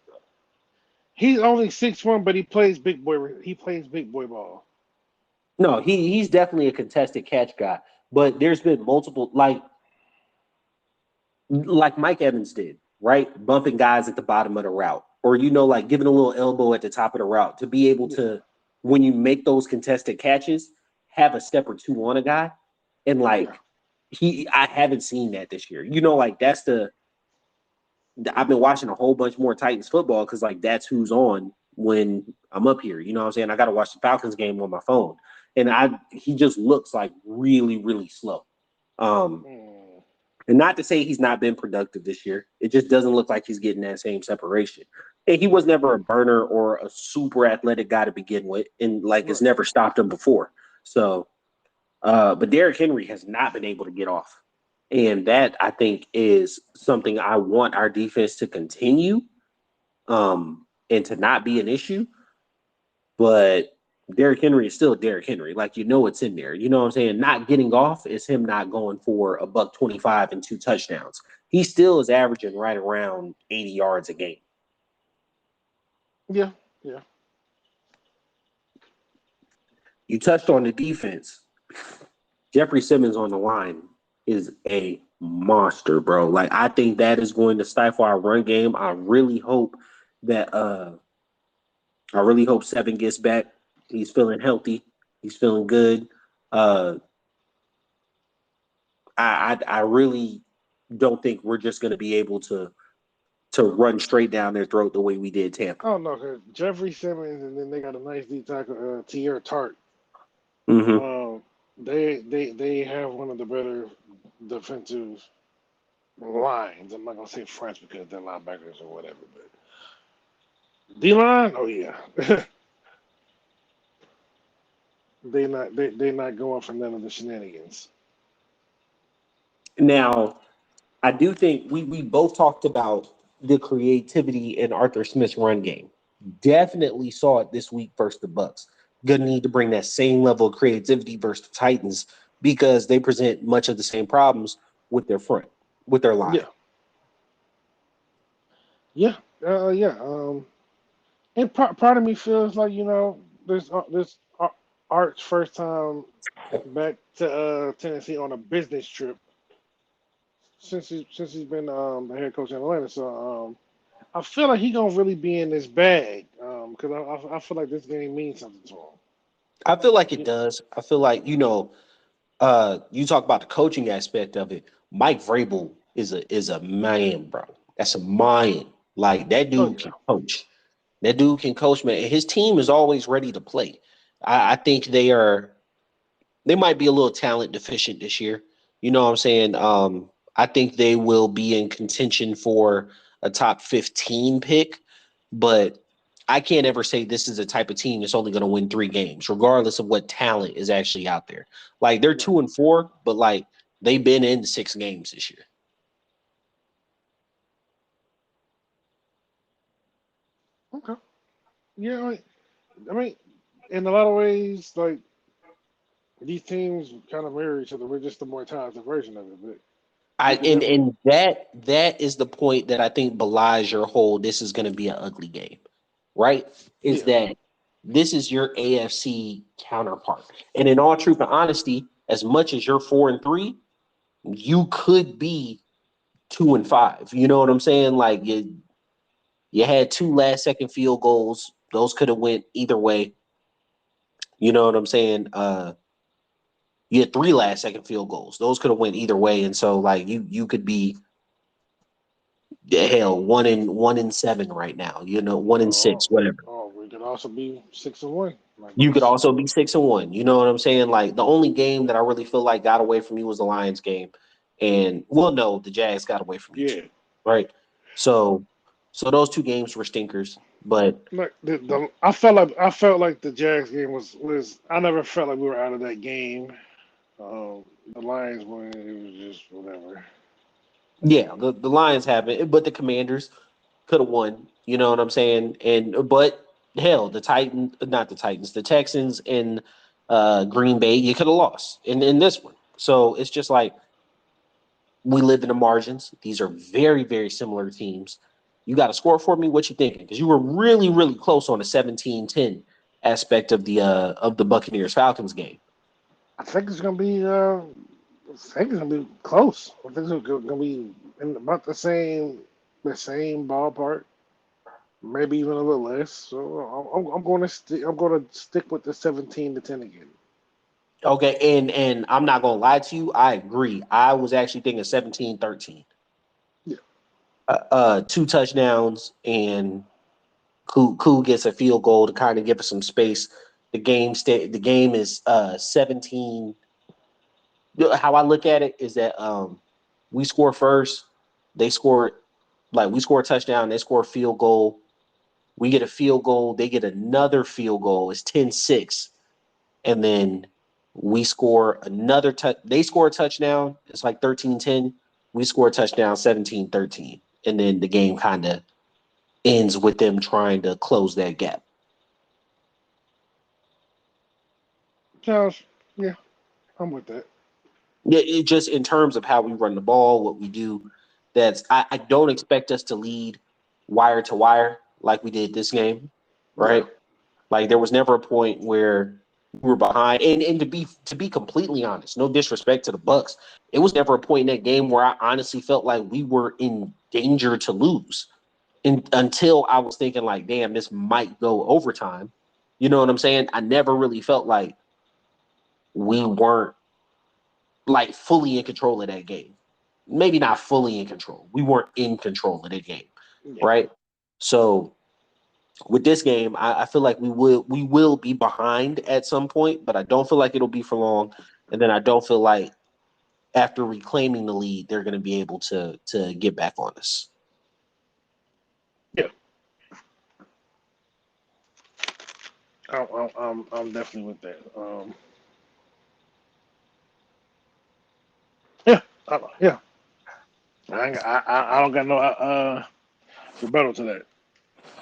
he's only 6'1", but he plays big boy. He plays big boy ball. No, he's definitely a contested catch guy. But there's been multiple like Mike Evans did, right? Bumping guys at the bottom of the route, or like giving a little elbow at the top of the route to be able Yeah, to, when you make those contested catches, have a step or two on a guy, and yeah, like I haven't seen that this year. Like that's I've been watching a whole bunch more Titans football because like that's who's on when I'm up here. You know what I'm saying? I got to watch the Falcons game on my phone, and he just looks like really really slow. Um, mm, and not to say he's not been productive this year. It just doesn't look like he's getting that same separation. And he was yeah, never a burner or a super athletic guy to begin with, and like it's right. never stopped him before. So, but Derrick Henry has not been able to get off. And that I think is something I want our defense to continue and to not be an issue. But Derrick Henry is still Derrick Henry. Like, it's in there. You know what I'm saying? Not getting off is him not going for a buck 25 and 2 touchdowns. He still is averaging right around 80 yards a game. Yeah, yeah. You touched on the defense. Jeffrey Simmons on the line is a monster, bro. Like, I think that is going to stifle our run game. That I really hope Seven gets back. He's feeling healthy. He's feeling good. Uh I really don't think we're just going to be able to run straight down their throat the way we did Tampa. Oh no, 'cause Jeffrey Simmons, and then they got a nice D tackle, Tierra Tart. Mm-hmm. They have one of the better defensive lines. I'm not gonna say French because they're linebackers or whatever, but D line, oh yeah, they not going for none of the shenanigans. Now, I do think we both talked about the creativity in Arthur Smith's run game. Definitely saw it this week versus the Bucs. Gonna need to bring that same level of creativity versus the Titans because they present much of the same problems with their front, with their line. Yeah, yeah, yeah. And part of me feels like this Art's first time back to Tennessee on a business trip since he's been the head coach in Atlanta. So I feel like he gonna really be in this bag because I feel like this game means something to I feel like it him. does. I feel like, you talk about the coaching aspect of it. Mike Vrabel is a man, bro. That's a man. Like that Oh dude yeah, can coach. That dude can coach, man. And his team is always ready to play. I think they might be a little talent deficient this year. You know what I'm saying? I think they will be in contention for a top 15 pick, but I can't ever say this is a type of team that's only going to win 3 games, regardless of what talent is actually out there. Like they're right. 2-4, but like they've been in 6 games this year. Okay. Yeah, I mean, in a lot of ways, like these teams kind of mirror each other. We're just a more talented version of it, but I we could definitely. and that is the point that I think belies your whole this is going to be an ugly game, right? Is Yeah. that this is your AFC counterpart. And in all truth and honesty, as much as you're 4-3, you could be 2-5. You know what I'm saying? Like You had 2 last-second field goals. Those could have went either way. You know what I'm saying? You had 3 last-second field goals. Those could have went either way. And so, like, you could be hell 1-7 right now. 1-6, whatever. We could also be 6-1. You could also be 6-1. You know what I'm saying? Like the only game that I really feel like got away from me was the Lions game, and well, no, the Jags got away from me too, right? So those 2 games were stinkers. But like I felt like the Jags game was I never felt like we were out of that game. The Lions won. It was just whatever. yeah, the Lions haven't, but the Commanders could have won. You know what I'm saying? But hell, not the Titans, the Texans and Green Bay, you could have lost in this one. So it's just like we live in the margins. These are very, very similar teams. You got to score for me. What you thinking? Because you were really, really close on the 17-10 aspect of the Buccaneers Falcons game. I think it's gonna be. I think it's gonna be close. I think it's gonna be in about the same ballpark. Maybe even a little less. So I'm going to stick with the 17-10 again. Okay, and I'm not gonna lie to you. I agree. I was actually thinking 17-13. Yeah. 2 touchdowns and Koo gets a field goal to kind of give us some space. The game is 17. How I look at it is that we score first, they score, like we score a touchdown, they score a field goal. We get a field goal, they get another field goal. It's 10-6. And then we score another they score a touchdown. It's like 13-10. We score a touchdown 17-13. And then the game kind of ends with them trying to close that gap. Josh, yeah, I'm with that. Yeah, it just in terms of how we run the ball, what we do, I don't expect us to lead wire to wire like we did this game, Yeah. right? Like there was never a point where we were behind. And to be completely honest, no disrespect to the Bucs, it was never a point in that game where I honestly felt like we were in danger to lose. Until I was thinking like, damn, this might go overtime. You know what I'm saying? I never really felt like we weren't like fully in control of that game. Maybe not fully in control. We weren't in control of that game, Yeah. right? So with this game, I feel like we will be behind at some point, but I don't feel like it'll be for long. And then I don't feel like after reclaiming the lead, they're going to be able to get back on us. Yeah. I'm definitely with that. Yeah. Yeah. I don't got no rebuttal to that.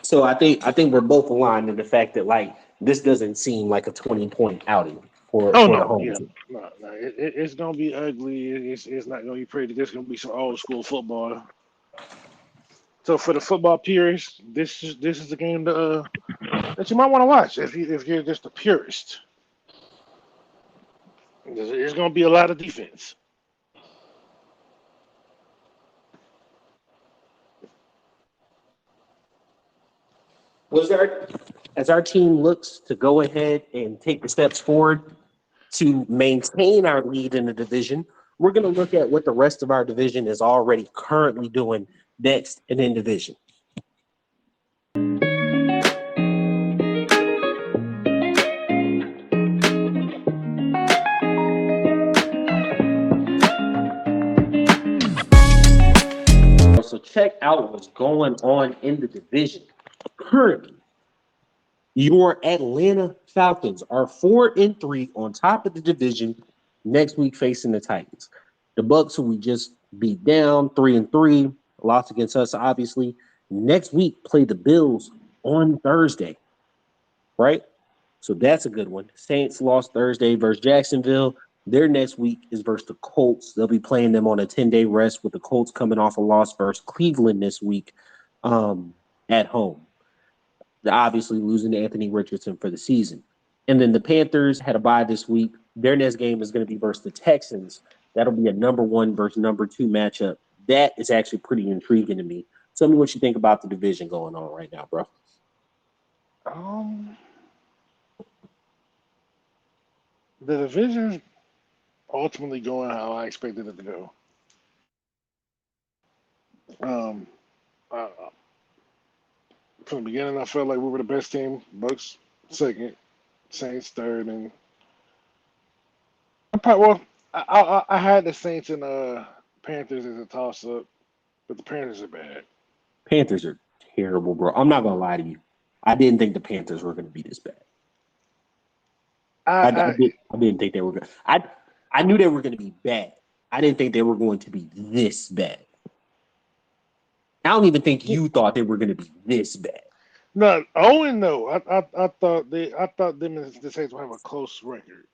So I think we're both aligned in the fact that like this doesn't seem like a 20-point outing Oh for the no, home yeah, team. no. It's gonna be ugly. It's not gonna be pretty. There's gonna be some old school football. So for the football purists, this is the game that you might want to watch if you're just a purist. There's gonna be a lot of defense. Was there as our team looks to go ahead and take the steps forward to maintain our lead in the division, we're going to look at what the rest of our division is already currently doing next and in division. So check out what's going on in the division. Currently, your Atlanta Falcons are 4-3 on top of the division next week facing the Titans. The Bucs, who we just beat down 3-3, lost against us, obviously. Next week, play the Bills on Thursday, right? So that's a good one. Saints lost Thursday versus Jacksonville. Their next week is versus the Colts. They'll be playing them on a 10-day rest with the Colts coming off a loss versus Cleveland this week at home. They're obviously losing to Anthony Richardson for the season. And then the Panthers had a bye this week. Their next game is going to be versus the Texans. That'll be a number 1 versus number 2 matchup. That is actually pretty intriguing to me. Tell me what you think about the division going on right now, bro. The division's ultimately going how I expected it to go. Um, I, from the beginning, I felt like we were the best team. Bucks second, Saints third, and I had the Saints and Panthers as a toss up, but the Panthers are bad. Panthers are terrible, bro. I'm not gonna lie to you. I didn't think the Panthers were gonna be this bad. I, I I didn't think they were gonna. I knew they were gonna be bad. I didn't think they were going to be this bad. I don't even think you thought they were gonna be this bad. no Owen no. I thought them and the Saints would have a close record.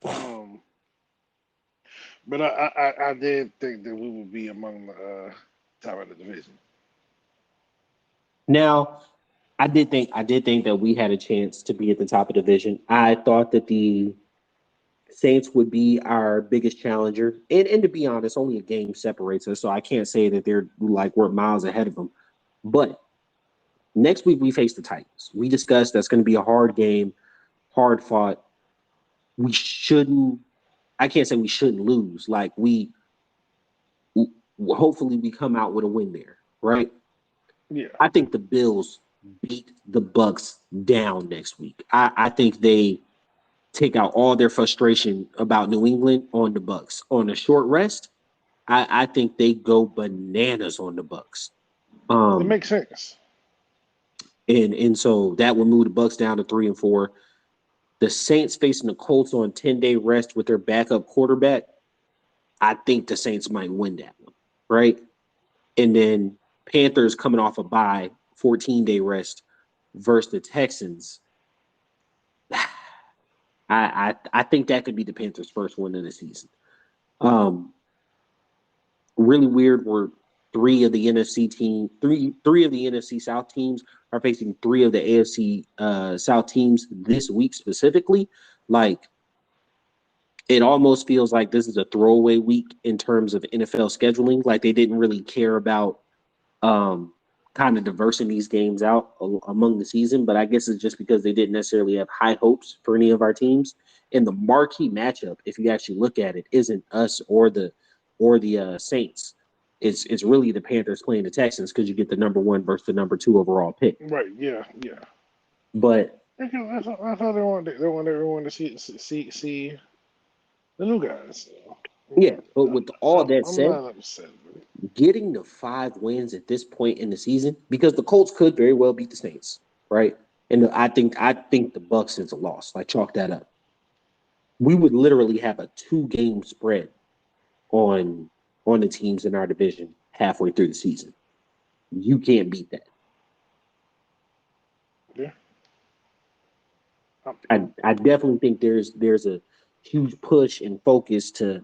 Um, but I did think that we would be among the top of the division. Now, I did think that we had a chance to be at the top of the division. I thought that the Saints would be our biggest challenger. And to be honest, only a game separates us, so I can't say that they're like we're miles ahead of them. But next week we face the Titans. We discussed that's going to be a hard game, hard fought. We shouldn't. I can't say we shouldn't lose. Like hopefully we come out with a win there, right? Yeah, I think the Bills beat the Bucs down next week. I think they take out all their frustration about New England on the Bucs. On a short rest, I think they go bananas on the Bucs. it Um, makes sense. and so that would move the Bucs down to 3-4. The Saints facing the Colts on 10-day rest with their backup quarterback. I think the Saints might win that one, right? And then Panthers coming off a bye, 14-day rest versus the Texans. I think that could be the Panthers' first win of the season. Really weird. Where three of the NFC South teams are facing three of the AFC South teams this week specifically. Like it almost feels like this is a throwaway week in terms of NFL scheduling. Like they didn't really care about kind of diversing these games out among the season, but I guess it's just because they didn't necessarily have high hopes for any of our teams. And the marquee matchup, if you actually look at it, isn't us or the Saints. It's really the Panthers playing the Texans because you get the number one versus the number two overall pick. Right? Yeah, yeah. But I thought they wanted everyone to see the new guys. yeah, but with all that I'm said, not upset with it. getting the 5 wins at this point in the season, because the Colts could very well beat the Saints, right? And I think the Bucs is a loss. Like chalk that up. We would literally have a 2-game spread on the teams in our division halfway through the season. You can't beat that. Yeah. I definitely think there's a huge push and focus to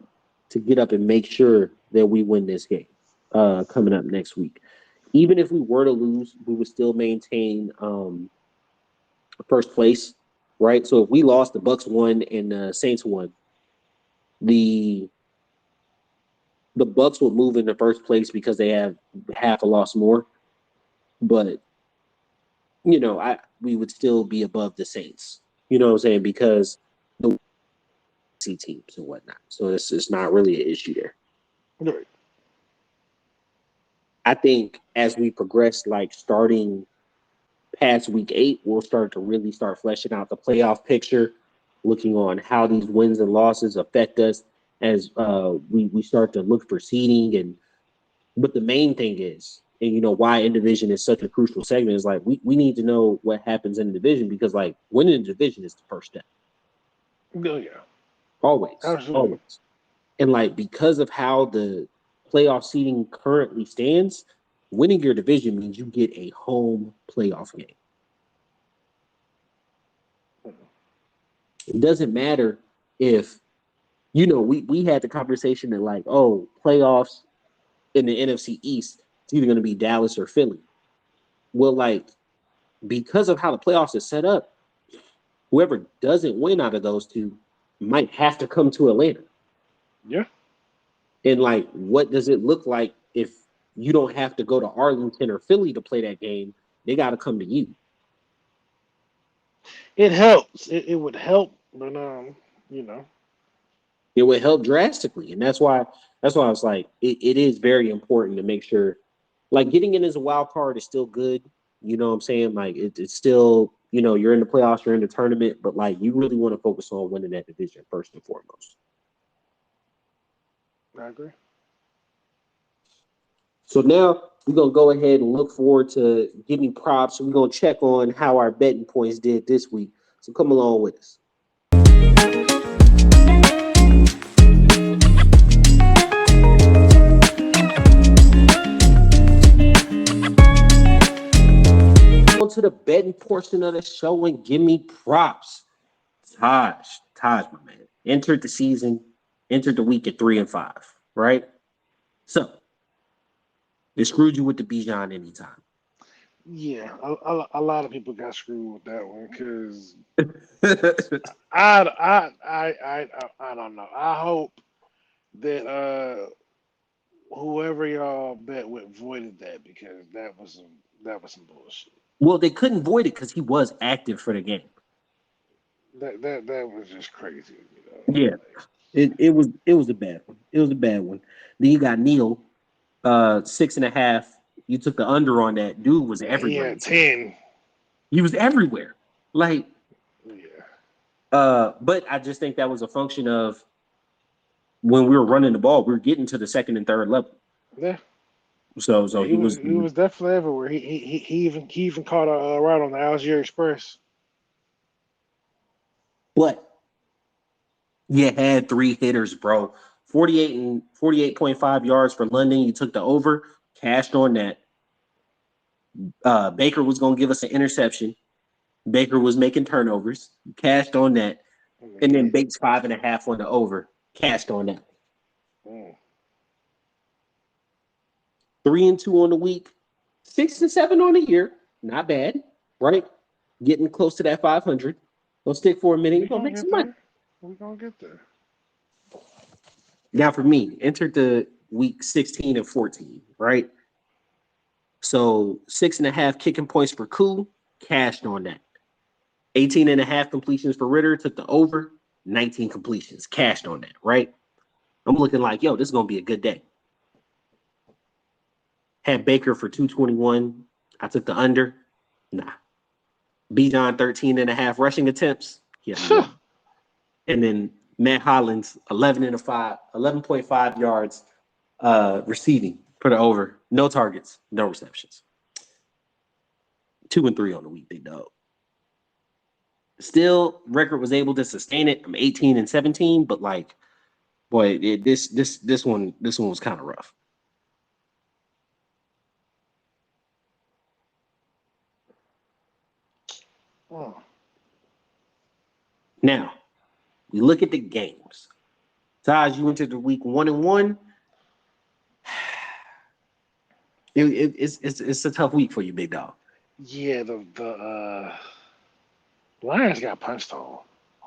get up and make sure that we win this game coming up next week. Even if we were to lose, we would still maintain first place, right? So if we lost, the Bucs won and the Saints won, the Bucs would move into first place because they have half a loss more. But we would still be above the Saints. You know what I'm saying? Because the C teams and whatnot. So it's not really an issue there. Right. I think as we progress, like starting past week 8, we'll start to really start fleshing out the playoff picture, looking on how these wins and losses affect us as we start to look for seeding. But the main thing is, and why in division is such a crucial segment is like we need to know what happens in the division because like winning the division is the first step. Oh yeah. Always. Absolutely. Always. And like because of how the playoff seeding currently stands, winning your division means you get a home playoff game. It doesn't matter if we had the conversation that like, oh, playoffs in the NFC East, it's either going to be Dallas or Philly. Well, like because of how the playoffs is set up, whoever doesn't win out of those two might have to come to Atlanta. Yeah. And like, what does it look like if you don't have to go to Arlington or Philly to play that game. They got to come to you. It helps. It would help, but you know. It would help drastically, and that's why I was like, it is very important to make sure, like getting in as a wild card is still good. You know what I'm saying? Like it's still, you're in the playoffs, you're in the tournament, but like you really want to focus on winning that division first and foremost. I agree. So now we're gonna go ahead and look forward to Gimmie Props. We're gonna check on how our betting points did this week. So come along with us. On to the betting portion of the show and Gimmie Props. Taj, my man, entered the week at 3-5, right? So they screwed you with the Bijan anytime. Yeah, a lot of people got screwed with that one because I don't know. I hope that whoever y'all bet with voided that because that was some bullshit. Well, they couldn't void it because he was active for the game. That was just crazy, Yeah, it was a bad one. It was a bad one. Then you got Neil, 6.5. You took the under on that. Dude was everywhere. Yeah, 10. He was everywhere. Like, Yeah. but I just think that was a function of when we were running the ball, we were getting to the second and third level. Yeah. So Yeah, he was. he was definitely everywhere. He even caught a ride on the Algier Express. But you had 3 hitters, bro. 48 and 48.5 yards for London. You took the over, cashed on that. Baker was going to give us an interception. Baker was making turnovers, cashed on that. And then Bates 5.5 on the over, cashed on that. 3-2 on the week, 6-7 on the year. Not bad, right? Getting close to that 500. Gonna stick for a minute. You're gonna make some money. We're gonna get there. Now for me, entered the week 16 and 14, right? So 6.5 kicking points for Koo, cashed on that. 18.5 completions for Ritter, took the over, 19 completions, cashed on that, right? I'm looking like, yo, this is gonna be a good day. Had Baker for 221. I took the under. Nah. Bijan 13.5 rushing attempts. Yeah. And then Matt Hollins 11.5 yards receiving for the over. No targets, no receptions. 2-3 on the week, big dog. Still, record was able to sustain it. I'm 18 and 17, but like, boy, this one was kind of rough. Oh. Now, we look at the games. Taj, you entered the week 1-1. It's a tough week for you, big dog. Yeah, the Lions got punched on.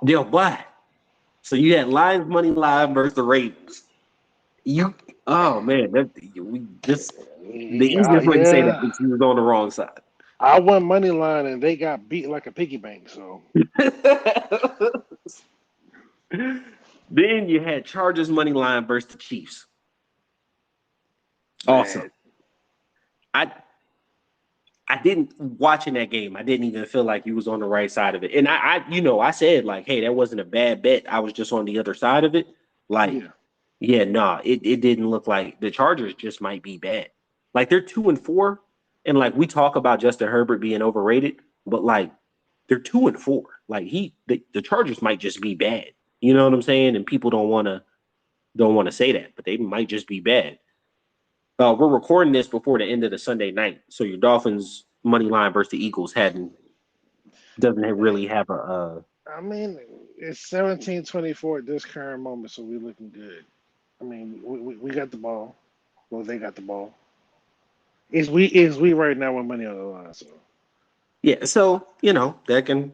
Yo, what? So you had Lions money line versus the Ravens. Oh man, the easiest way to say that is you was on the wrong side. I won money line and they got beat like a piggy bank. So then you had Chargers money line versus the Chiefs. Awesome. I didn't watching that game. I didn't even feel like he was on the right side of it. And I said like, hey, that wasn't a bad bet. I was just on the other side of it. Like, it didn't look like the Chargers just might be bad. Like they're 2-4, and like we talk about Justin Herbert being overrated, but like they're 2-4. Like the Chargers might just be bad. You know what I'm saying? And people don't want to say that, but they might just be bad. We're recording this before the end of the Sunday night, so your Dolphins money line versus the Eagles doesn't really have a. I mean, it's 17-24 at this current moment, so we're looking good. I mean, we got the ball. Well, they got the ball. Is we right now with money on the line? So yeah, so that's going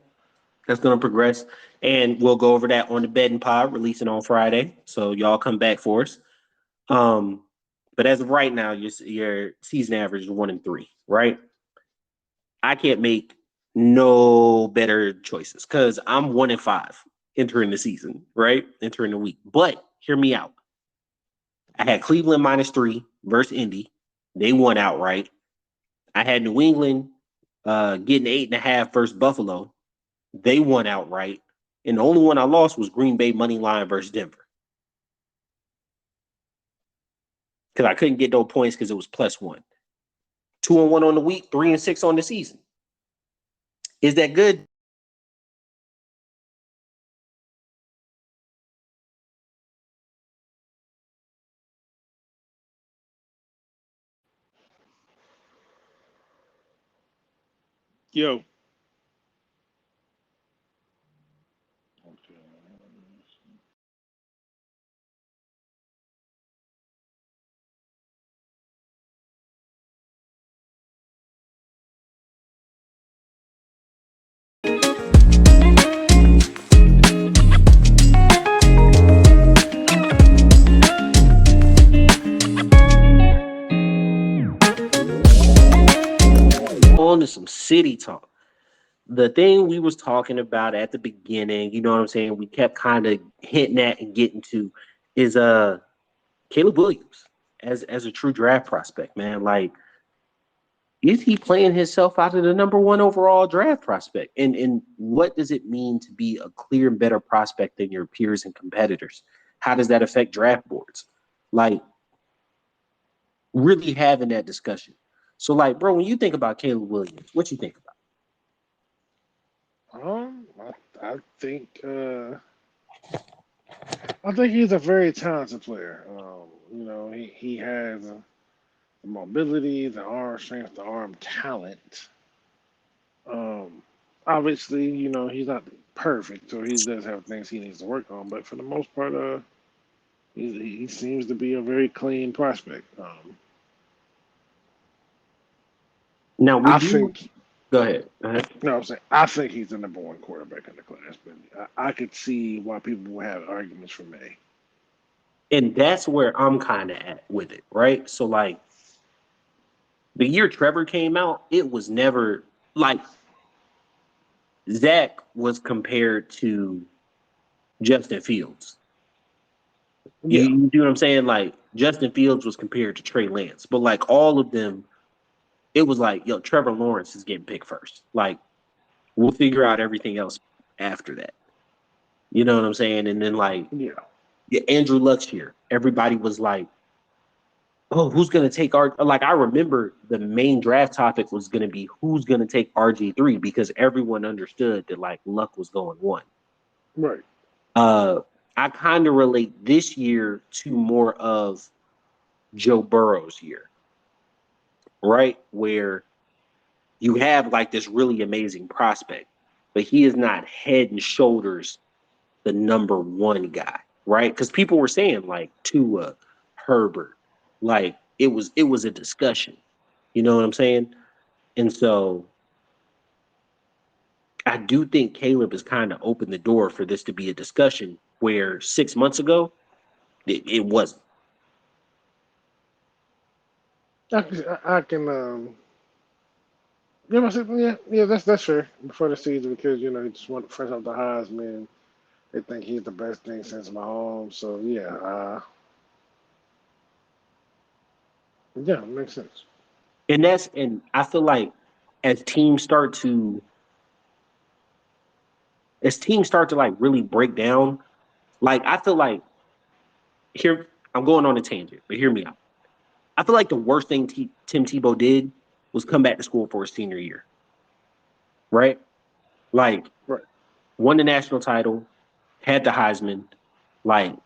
to progress, and we'll go over that on the betting pod releasing on Friday. So y'all come back for us. But as of right now, your season average is 1-3, right? I can't make no better choices because I'm 1-5 entering the season, right? Entering the week. But hear me out. I had Cleveland -3 versus Indy. They won outright. I had New England getting 8.5 versus Buffalo. They won outright. And the only one I lost was Green Bay money line versus Denver. Because I couldn't get no points because it was +1. 2-1 on the week, 3-6 on the season. Is that good? Yo. On to some city talk. The thing we was talking about at the beginning, you know what I'm saying, we kept kind of hinting at and getting to is Caleb Williams as a true draft prospect, man. Like, is he playing himself out of the number one overall draft prospect? And what does it mean to be a clear and better prospect than your peers and competitors? How does that affect draft boards? Like, really having that discussion. So, like, bro, when you think about Caleb Williams, what you think about? I think he's a very talented player. He has the mobility, the arm strength, the arm talent. Um, Obviously, he's not perfect, so he does have things he needs to work on. But for the most part, he seems to be a very clean prospect. Now, I would you think go ahead? Go ahead. No, I'm saying I think he's the number one quarterback in the class, but I could see why people would have arguments for May. And that's where I'm kind of at with it, right? So, like, the year Trevor came out, it was never like Zach was compared to Justin Fields. You, Yeah, you see what I'm saying? Like, Justin Fields was compared to Trey Lance, but like all of them, it was like, yo, Trevor Lawrence is getting picked first. Like, we'll figure out everything else after that. You know what I'm saying? And then like, yeah, yeah, Andrew Luck's here. Everybody was like, oh, who's gonna take our like I remember the main draft topic was gonna be who's gonna take RG3 because everyone understood that like Luck was going one. right. Uh I kind of relate this year to more of Joe Burrow's year, right? Where you have like this really amazing prospect, but he is not head and shoulders the number one guy, right? Because people were saying like Tua, Herbert, like it was a discussion. You know what I'm saying? And so I do think Caleb has kind of opened the door for this to be a discussion where 6 months ago it wasn't. I can yeah, that's fair before the season because he just went fresh off the Heisman. They think he's the best thing since Mahomes. So yeah, it makes sense. And I feel like as teams start to like really break down, like I feel like here I'm going on a tangent, but hear me out. I feel like the worst thing Tim Tebow did was come back to school for his senior year, right? Like Right. won the national title, had the Heisman, like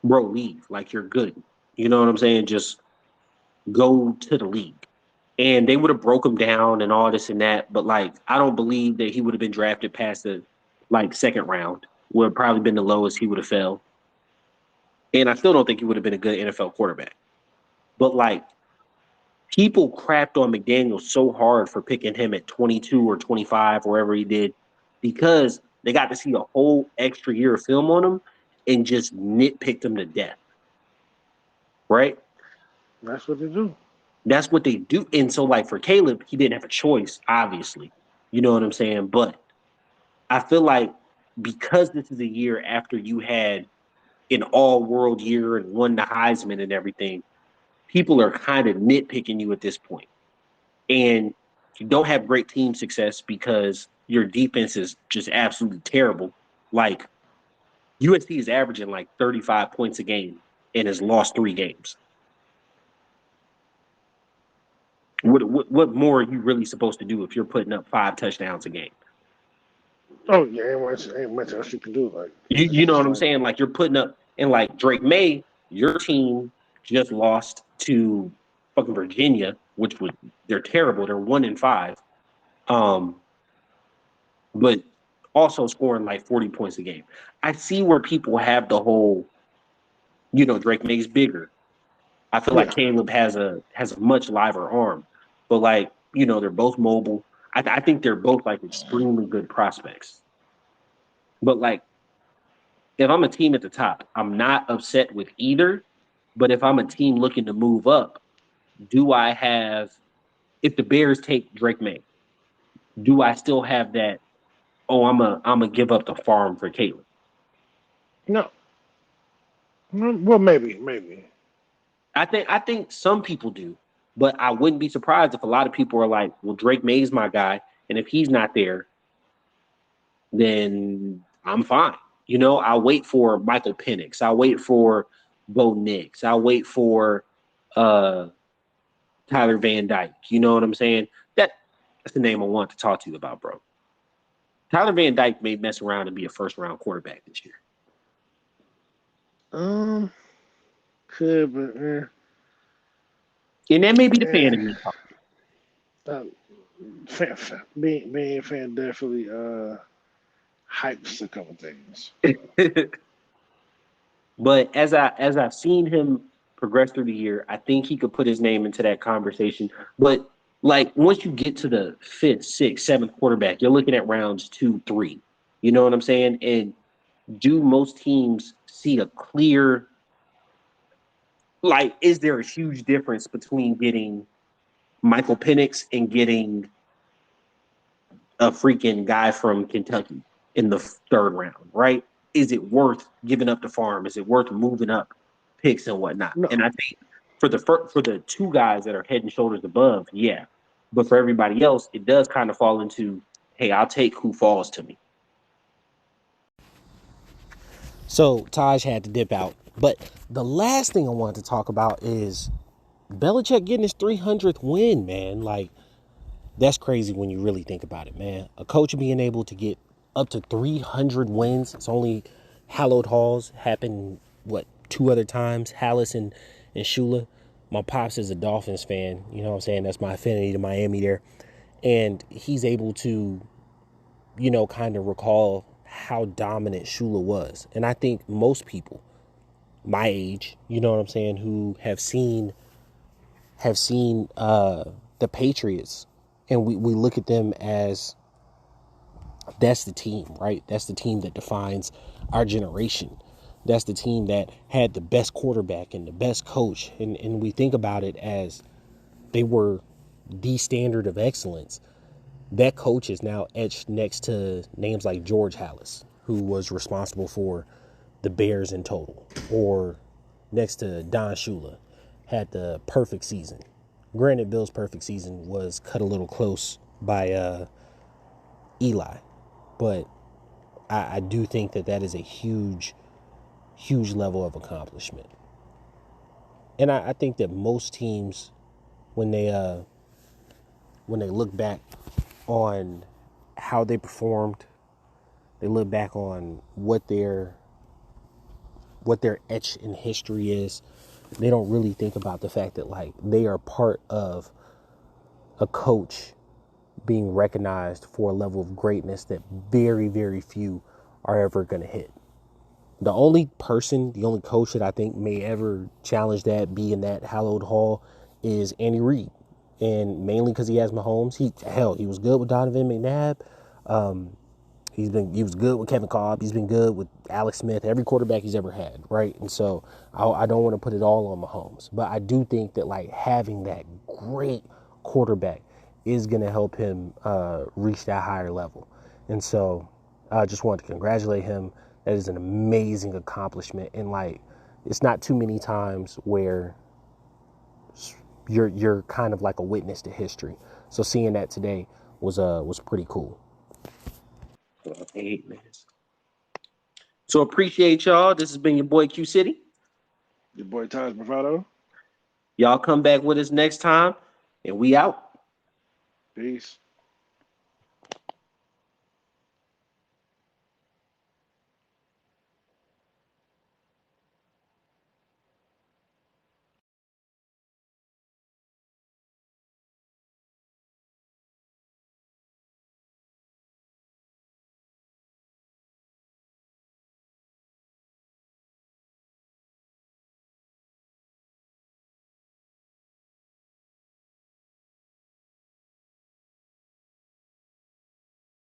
bro, leave. Like you're good. You know what I'm saying? Just go to the league. And they would have broke him down and all this and that. But like, I don't believe that he would have been drafted past the like second round. Would have probably been the lowest he would have fell. And I still don't think he would have been a good NFL quarterback. But like, people crapped on McDaniel so hard for picking him at 22 or 25, wherever he did, because they got to see a whole extra year of film on him and just nitpicked him to death. Right? That's what they do. That's what they do. And so, like for Caleb, he didn't have a choice, obviously. You know what I'm saying? But I feel like because this is a year after you had an all world year and won the Heisman and everything, people are kind of nitpicking you at this point. And you don't have great team success because your defense is just absolutely terrible. Like USC is averaging like 35 points a game and has lost 3 games. What more are you really supposed to do if you're putting up 5 touchdowns a game? Oh yeah, ain't much else you can do. Like You it's know just what I'm like saying? Like you're putting up and like Drake May, your team just lost to fucking Virginia, which was they're terrible. They're 1-5. Um, but also scoring like 40 points a game. I see where people have the whole, Drake May's bigger. I feel like yeah. Caleb has a much liver arm, but like they're both mobile. I think they're both like extremely good prospects. But like if I'm a team at the top, I'm not upset with either. But if I'm a team looking to move up, do I have if the Bears take Drake May, do I still have that? Oh, I'm a give up the farm for Caleb. No, well maybe. I think some people do, but I wouldn't be surprised if a lot of people are like, well, Drake May's my guy, and if he's not there, then I'm fine. I'll wait for Michael Penix. I'll wait for Bo Nix. I'll wait for uh Tyler Van Dyke. You know what I'm saying? That's the name I want to talk to you about, bro. Tyler Van Dyke may mess around and be a first round quarterback this year. Um, could And that may be the fan eh, in me uh, being a fan definitely hypes a couple things. So. talking. But as I've seen him progress through the year, I think he could put his name into that conversation. But like once you get to the fifth, sixth, seventh quarterback, you're looking at rounds 2, 3. You know what I'm saying? And do most teams see a clear is there a huge difference between getting Michael Penix and getting a freaking guy from Kentucky in the third round, right? Is it worth giving up the farm? Is it worth moving up picks and whatnot? No, And I think for the two guys that are head and shoulders above, yeah. But for everybody else, it does kind of fall into, hey, I'll take who falls to me. So Taj had to dip out. But the last thing I wanted to talk about is Belichick getting his 300th win, man. Like, that's crazy when you really think about it, man. A coach being able to get up to 300 wins. It's only hallowed halls happened, what, 2 other times? Hallis and Shula. My pops is a Dolphins fan. You know what I'm saying? That's my affinity to Miami there. And he's able to, kind of recall how dominant Shula was. And I think most people my age, you know what I'm saying, who have seen the Patriots, and we look at them as that's the team, right? That's the team that defines our generation. That's the team that had the best quarterback and the best coach. And we think about it as they were the standard of excellence. That coach is now etched next to names like George Hallis, who was responsible for the Bears in total, or next to Don Shula, had the perfect season. Granted, Bill's perfect season was cut a little close by Eli, but I do think that is a huge, huge level of accomplishment. And I think that most teams, when they look back on how they performed, they look back on what their etch in history is. They don't really think about the fact that like they are part of a coach being recognized for a level of greatness that very, very few are ever going to hit. The only coach that I think may ever challenge that, be in that hallowed hall, is Andy Reid. And mainly because he has Mahomes. He was good with Donovan McNabb. He was good with Kevin Kolb. He's been good with Alex Smith, every quarterback he's ever had, right? And so I don't want to put it all on Mahomes, but I do think that like having that great quarterback is going to help him reach that higher level. And so I just wanted to congratulate him. That is an amazing accomplishment, and like it's not too many times where you're kind of like a witness to history. So seeing that today was pretty cool. Amen. So appreciate y'all. This has been your boy Q City. Your boy Taj Bravado. Y'all come back with us next time, and we out. Peace.